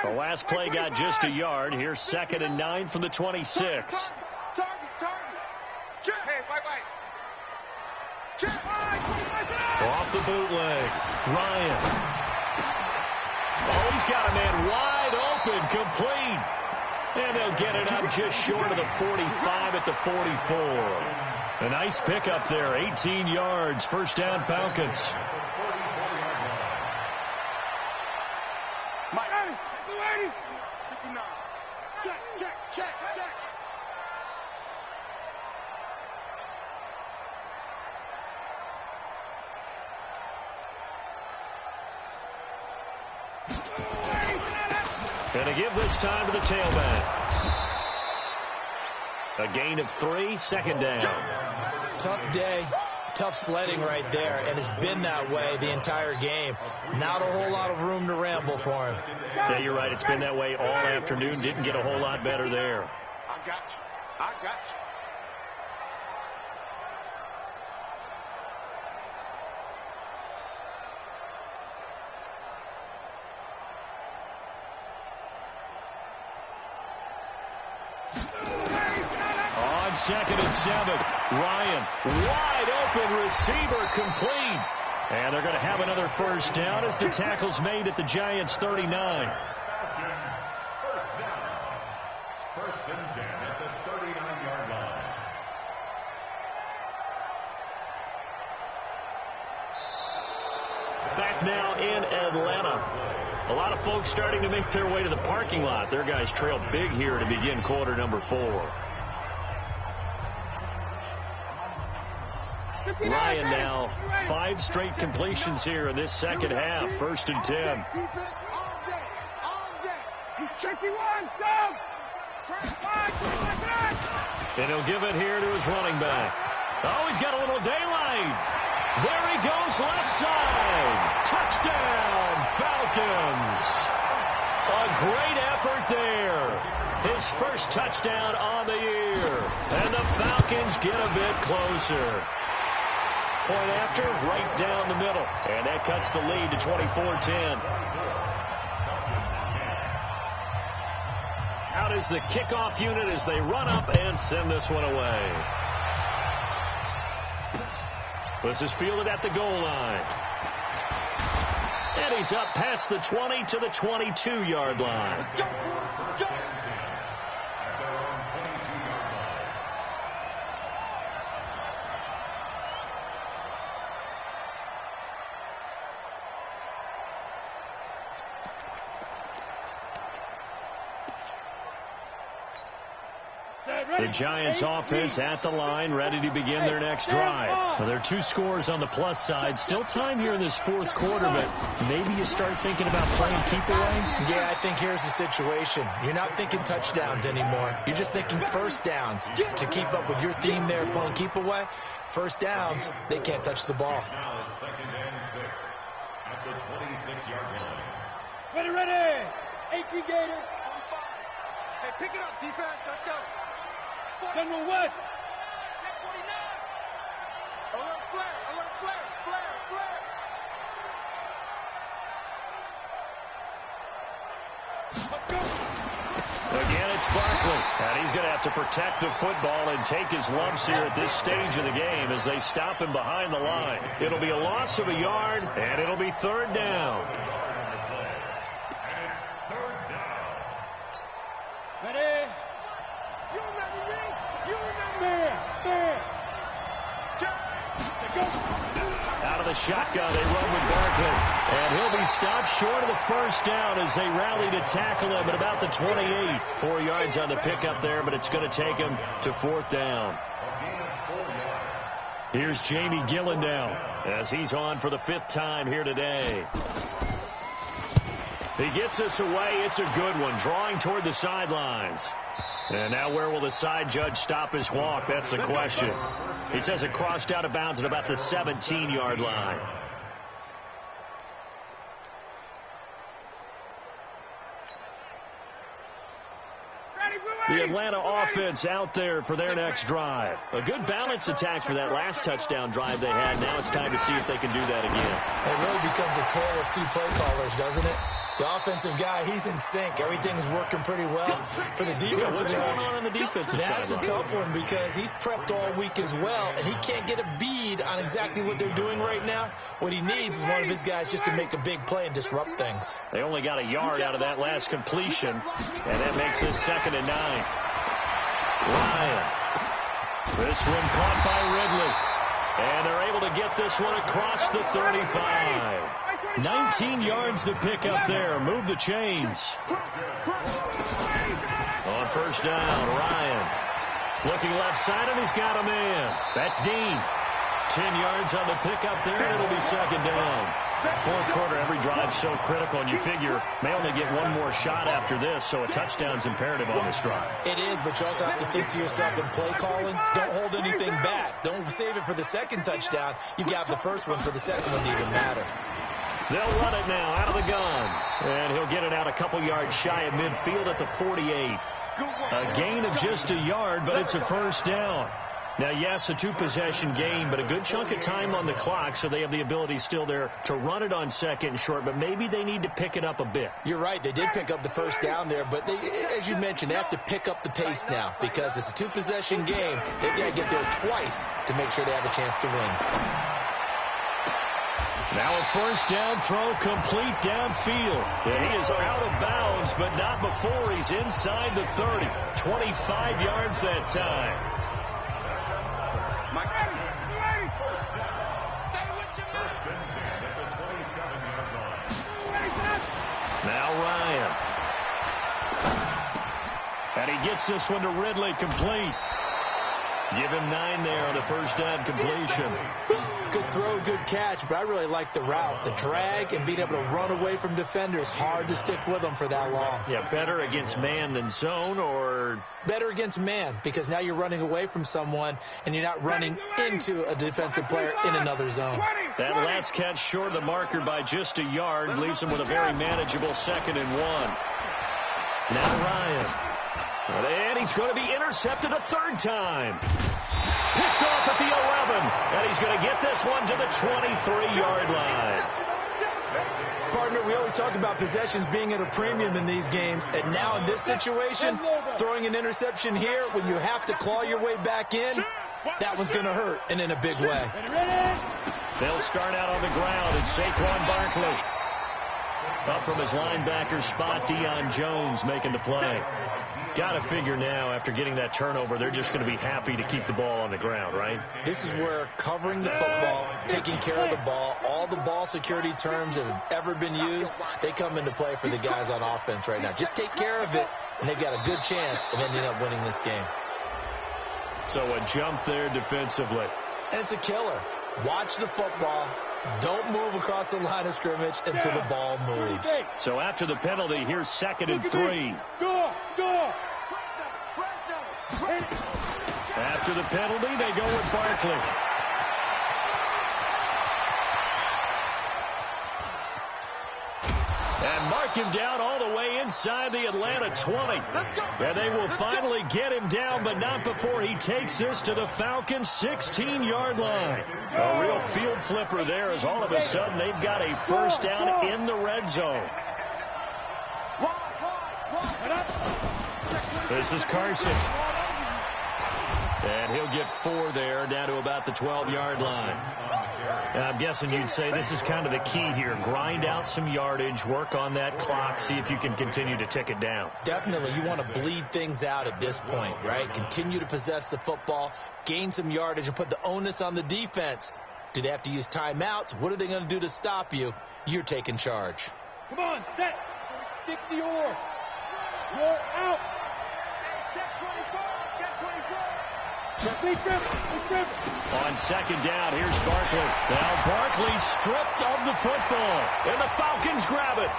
The last play got just a yard. Here's 2nd and 9 from the 26. Target. Check. Hey, wait. Check. Off the bootleg. Ryan. Oh, he's got a man wide open, complete. And they'll get it up just short of the 45 at the 44. A nice pickup there, 18 yards, first down Falcons. Check. Going to give this time to the tailback. A gain of 3, 2nd down. Tough day, tough sledding right there, and it's been that way the entire game. Not a whole lot of room to ramble for him. Yeah, you're right. It's been that way all afternoon. Didn't get a whole lot better there. I got you. On 2nd and 7, Ryan, wide open receiver, complete. And they're going to have another first down as the tackle's made at the Giants' 39. First down. 1st and 10 at the 39-yard line. Back now in Atlanta. A lot of folks starting to make their way to the parking lot. Their guys trail big here to begin quarter number 4. Ryan now 5 straight completions here in this second half. 1st and 10. Defense all day. He's tricky one. Go. And he'll give it here to his running back. Oh, he's got a little daylight. There he goes, left side. Touchdown, Falcons. A great effort there. His first touchdown on the year. And the Falcons get a bit closer. Point after, right down the middle. And that cuts the lead to 24-10. Out is the kickoff unit as they run up and send this one away. This is fielded at the goal line. And he's up past the 20 to the 22-yard line. Let's go. The Giants offense at the line, ready to begin their next drive. Well, there are 2 scores on the plus side. Still time here in this 4th quarter, but maybe you start thinking about playing keep away? Yeah, I think here's the situation. You're not thinking touchdowns anymore. You're just thinking first downs. To keep up with your theme there, playing keep away, first downs, they can't touch the ball. Now 2nd and 6 at the 26-yard line. Ready. 18 Gator. Hey, pick it up, defense. Let's go. General West. Check 49. Alert flare. Let's go. Again, it's Barkley. And he's going to have to protect the football and take his lumps here at this stage of the game as they stop him behind the line. It'll be a loss of a yard, and it'll be 3rd down. Ready? You remember me? There. Out of the shotgun, they run with Barkley. And he'll be stopped short of the first down as they rally to tackle him at about the 28. 4 yards on the pickup there, but it's going to take him to 4th down. Here's Jamie Gillendow as he's on for the 5th time here today. He gets this away. It's a good one, drawing toward the sidelines. And now where will the side judge stop his walk? That's the question. He says it crossed out of bounds at about the 17-yard line. The Atlanta offense out there for their next drive. A good balance attack for that last touchdown drive they had. Now it's time to see if they can do that again. It really becomes a tale of 2 play callers, doesn't it? The offensive guy, he's in sync. Everything's working pretty well for the defensive What's going on the defensive side? That's a tough one because he's prepped all week as well, and he can't get a bead on exactly what they're doing right now. What he needs is one of his guys just to make a big play and disrupt things. They only got a yard out of that last completion, and that makes this 2nd and 9. Ryan. This one caught by Ridley. And they're able to get this one across the 35. 19 yards to pick up there. Move the chains. On 1st down, Ryan. Looking left side, and he's got a man. That's Dean. 10 yards on the pickup there, and it'll be 2nd down. 4th quarter, every drive's so critical, and you figure may only get one more shot after this, so a touchdown's imperative on this drive. It is, but you also have to think to yourself in play calling, don't hold anything back. Don't save it for the 2nd touchdown. You got the 1st one for the 2nd one to even matter. They'll run it now out of the gun, and he'll get it out a couple yards shy of midfield at the 48. A gain of just a yard, but it's a 1st down. Now, yes, a 2-possession game, but a good chunk of time on the clock, so they have the ability still there to run it on 2nd and short, but maybe they need to pick it up a bit. You're right. They did pick up the 1st down there, but they, as you mentioned, they have to pick up the pace now because it's a 2-possession game. They've got to get there twice to make sure they have a chance to win. Now a 1st down throw complete downfield. And he is out of bounds, but not before he's inside the 30. 25 yards that time. Now Ryan. And he gets this one to Ridley complete. Give him 9 there on the 1st down completion. Good throw, good catch, but I really like the route. The drag and being able to run away from defenders, hard to stick with them for that long. Yeah, better against man than zone, or? Better against man, because now you're running away from someone and you're not running into a defensive player in another zone. That last catch short of the marker by just a yard leaves him with a very manageable 2nd and 1. Now Ryan. And he's going to be intercepted a 3rd time. Picked off at the 11. And he's going to get this one to the 23-yard line. Partner, we always talk about possessions being at a premium in these games. And now in this situation, throwing an interception here when you have to claw your way back in, that one's going to hurt, and in a big way. They'll start out on the ground, and Saquon Barkley. Up from his linebacker spot, Deion Jones making the play. Got to figure now, after getting that turnover, they're just going to be happy to keep the ball on the ground, right? This is where covering the football, taking care of the ball, all the ball security terms that have ever been used, they come into play for the guys on offense right now. Just take care of it, and they've got a good chance of ending up winning this game. So a jump there defensively. And it's a killer. Watch the football. Don't move across the line of scrimmage until the ball moves. So after the penalty, here's 2nd and 3. After the penalty, they go with Barkley. And mark him down all the way inside the Atlanta 20. And they will finally get him down, but not before he takes this to the Falcons' 16-yard line. A real field flipper there, as all of a sudden they've got a 1st down in the red zone. This is Carson. And he'll get 4 there, down to about the 12-yard line. And I'm guessing you'd say this is kind of the key here. Grind out some yardage, work on that clock, see if you can continue to tick it down. Definitely. You want to bleed things out at this point, right? Continue to possess the football, gain some yardage, and put the onus on the defense. Do they have to use timeouts? What are they going to do to stop you? You're taking charge. Come on, set. 60 or. You're out. Check 24. Check 24. On second down, here's Barkley. Now Barkley stripped of the football, and the Falcons grab it.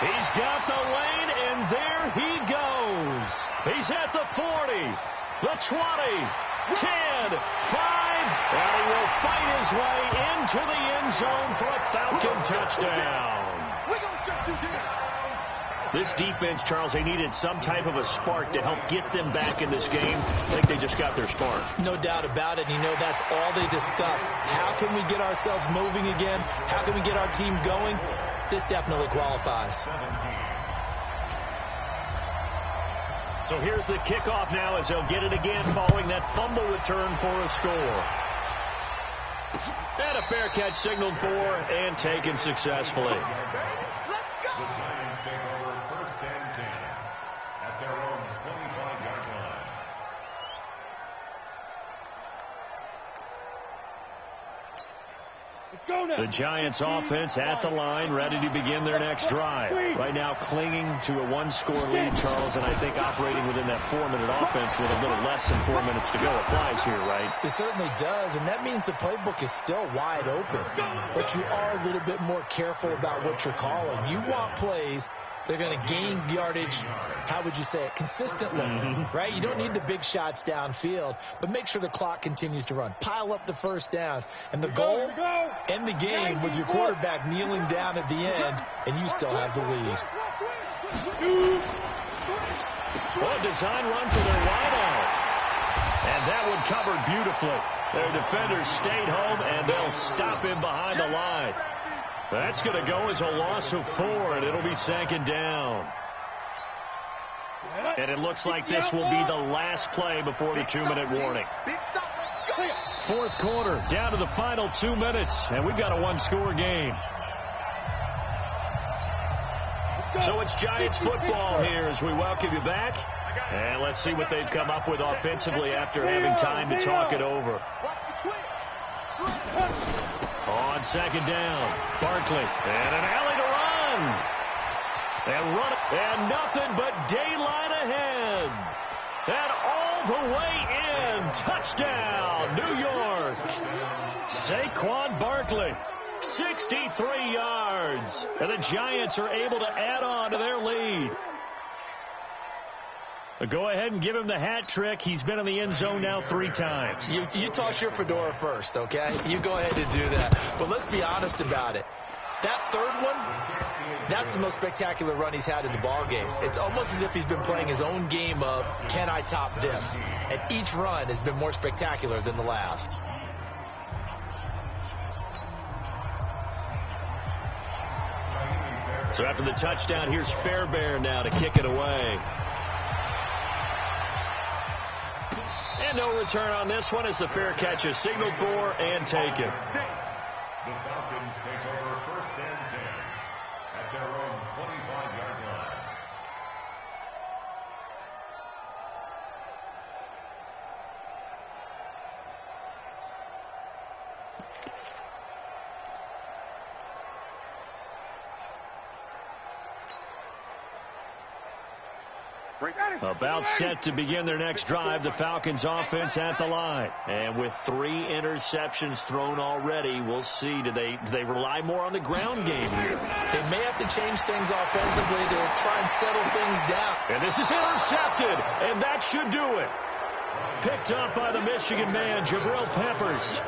He's got the lane, and there he goes. He's at the 40, the 20, 10, 5, and he will fight his way into the end zone for a Falcon touchdown. We're going to shut you down. This defense, Charles, they needed some type of a spark to help get them back in this game. I think they just got their spark. No doubt about it. You know, that's all they discussed. How can we get ourselves moving again? How can we get our team going? This definitely qualifies. So here's the kickoff now as they'll get it again following that fumble return for a score. And a fair catch signaled for and taken successfully. The Giants take over 1st and 10 at their own 25-yard line. Let's go now. The Giants offense at the line, ready to begin their next drive. Right now clinging to a one-score lead, Charles, and I think operating within that 4-minute offense with a little less than 4 minutes to go applies here, right? It certainly does, and that means the playbook is still wide open. But you are a little bit more careful about what you're calling. You want plays they're going to gain yardage, how would you say it, consistently, right? You don't need the big shots downfield, but make sure the clock continues to run. Pile up the first downs. And the goal, end the game with your quarterback kneeling down at the end, and you still have the lead. Well, a design run for their wideout. And that one covered beautifully. Their defenders stayed home, and they'll stop him behind the line. That's going to go as a loss of 4, and it'll be second down. And it looks like this will be the last play before the 2-minute warning. Fourth quarter, down to the final 2 minutes, and we've got a one-score game. So it's Giants football here as we welcome you back. And let's see what they've come up with offensively after having time to talk it over. On second down, Barkley, and an alley to run. And nothing but daylight ahead. And all the way in. Touchdown, New York. Saquon Barkley, 63 yards. And the Giants are able to add on to their lead. Go ahead and give him the hat trick. He's been in the end zone now 3 times. You toss your fedora first, okay? You go ahead and do that. But let's be honest about it. That third one, that's the most spectacular run he's had in the ball game. It's almost as if he's been playing his own game of, can I top this? And each run has been more spectacular than the last. So after the touchdown, here's Fairbairn now to kick it away. And no return on this one as the fair catch is signaled for and taken. The Falcons take over 1st and 10 at their own 25-yard line. About set to begin their next drive, the Falcons offense at the line. And with 3 interceptions thrown already, we'll see. Do they rely more on the ground game here? They may have to change things offensively to try and settle things down. And this is intercepted, and that should do it. Picked up by the Michigan man, Jabril Peppers.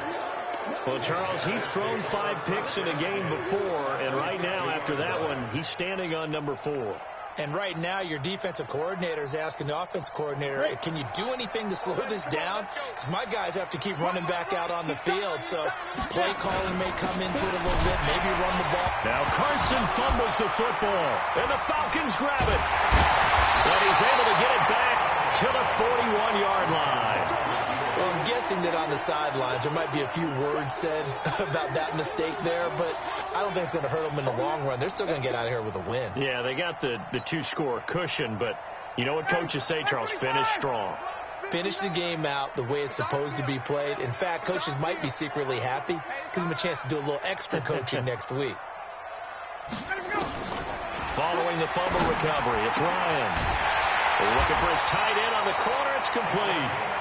Well, Charles, he's thrown 5 picks in a game before, and right now, after that one, he's standing on number 4. And right now, your defensive coordinator is asking the offensive coordinator, hey, can you do anything to slow this down? Because my guys have to keep running back out on the field. So play calling may come into it a little bit, maybe run the ball. Now Carson fumbles the football, and the Falcons grab it. But he's able to get it back to the 41-yard line. Well, I'm guessing that on the sidelines there might be a few words said about that mistake there, but I don't think it's going to hurt them in the long run. They're still going to get out of here with a win. Yeah, they got the 2-score cushion, but you know what coaches say, Charles? Finish strong. Finish the game out the way it's supposed to be played. In fact, coaches might be secretly happy. Gives them a chance to do a little extra coaching next week. Following the fumble recovery, it's Ryan. Looking for his tight end on the corner. It's complete.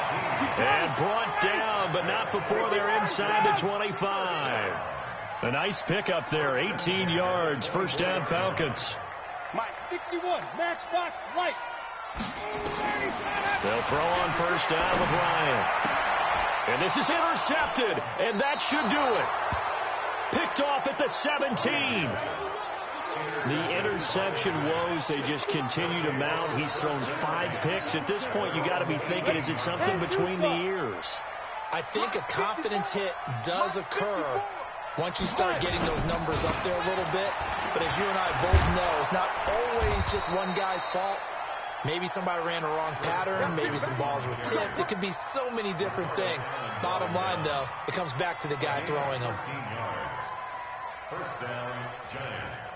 And brought down, but not before they're inside the 25. A nice pickup there, 18 yards, first down Falcons. Mike, 61, matchbox lights. They'll throw on first down with Ryan. And this is intercepted, and that should do it. Picked off at the 17. The interception woes, they just continue to mount. He's thrown 5 picks. At this point, you got to be thinking, is it something between the ears? I think a confidence hit does occur once you start getting those numbers up there a little bit. But as you and I both know, it's not always just one guy's fault. Maybe somebody ran a wrong pattern. Maybe some balls were tipped. It could be so many different things. Bottom line, though, it comes back to the guy throwing them. 15 yards. First down, Giants.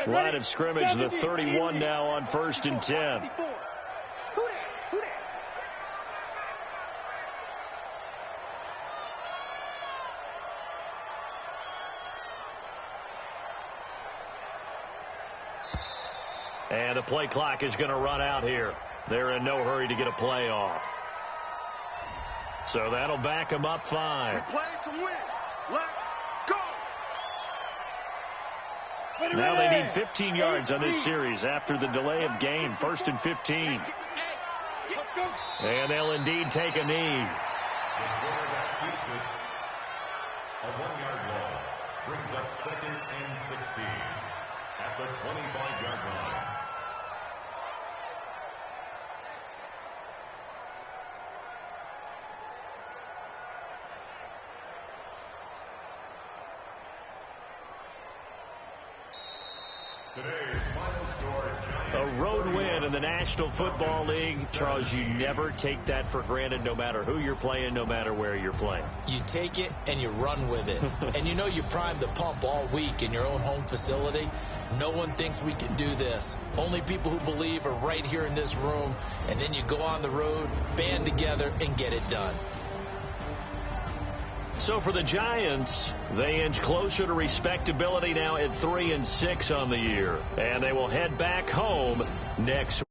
Line of scrimmage, the 31 now on 1st and 10. And the play clock is going to run out here. They're in no hurry to get a play off. So that'll back them up 5. We play to win. Let's go. Now they need 15 yards on this series after the delay of game. 1st and 15. And they'll indeed take a knee. The quarterback keeps it. A 1-yard loss brings up 2nd and 16 at the 25-yard line. Today's final score, Giants. A road win in the National Football League. Charles, you never take that for granted, no matter who you're playing, no matter where you're playing. You take it and you run with it. And you know you primed the pump all week in your own home facility. No one thinks we can do this. Only people who believe are right here in this room. And then you go on the road, band together, and get it done. So for the Giants, they inch closer to respectability now at 3-6 on the year. And they will head back home next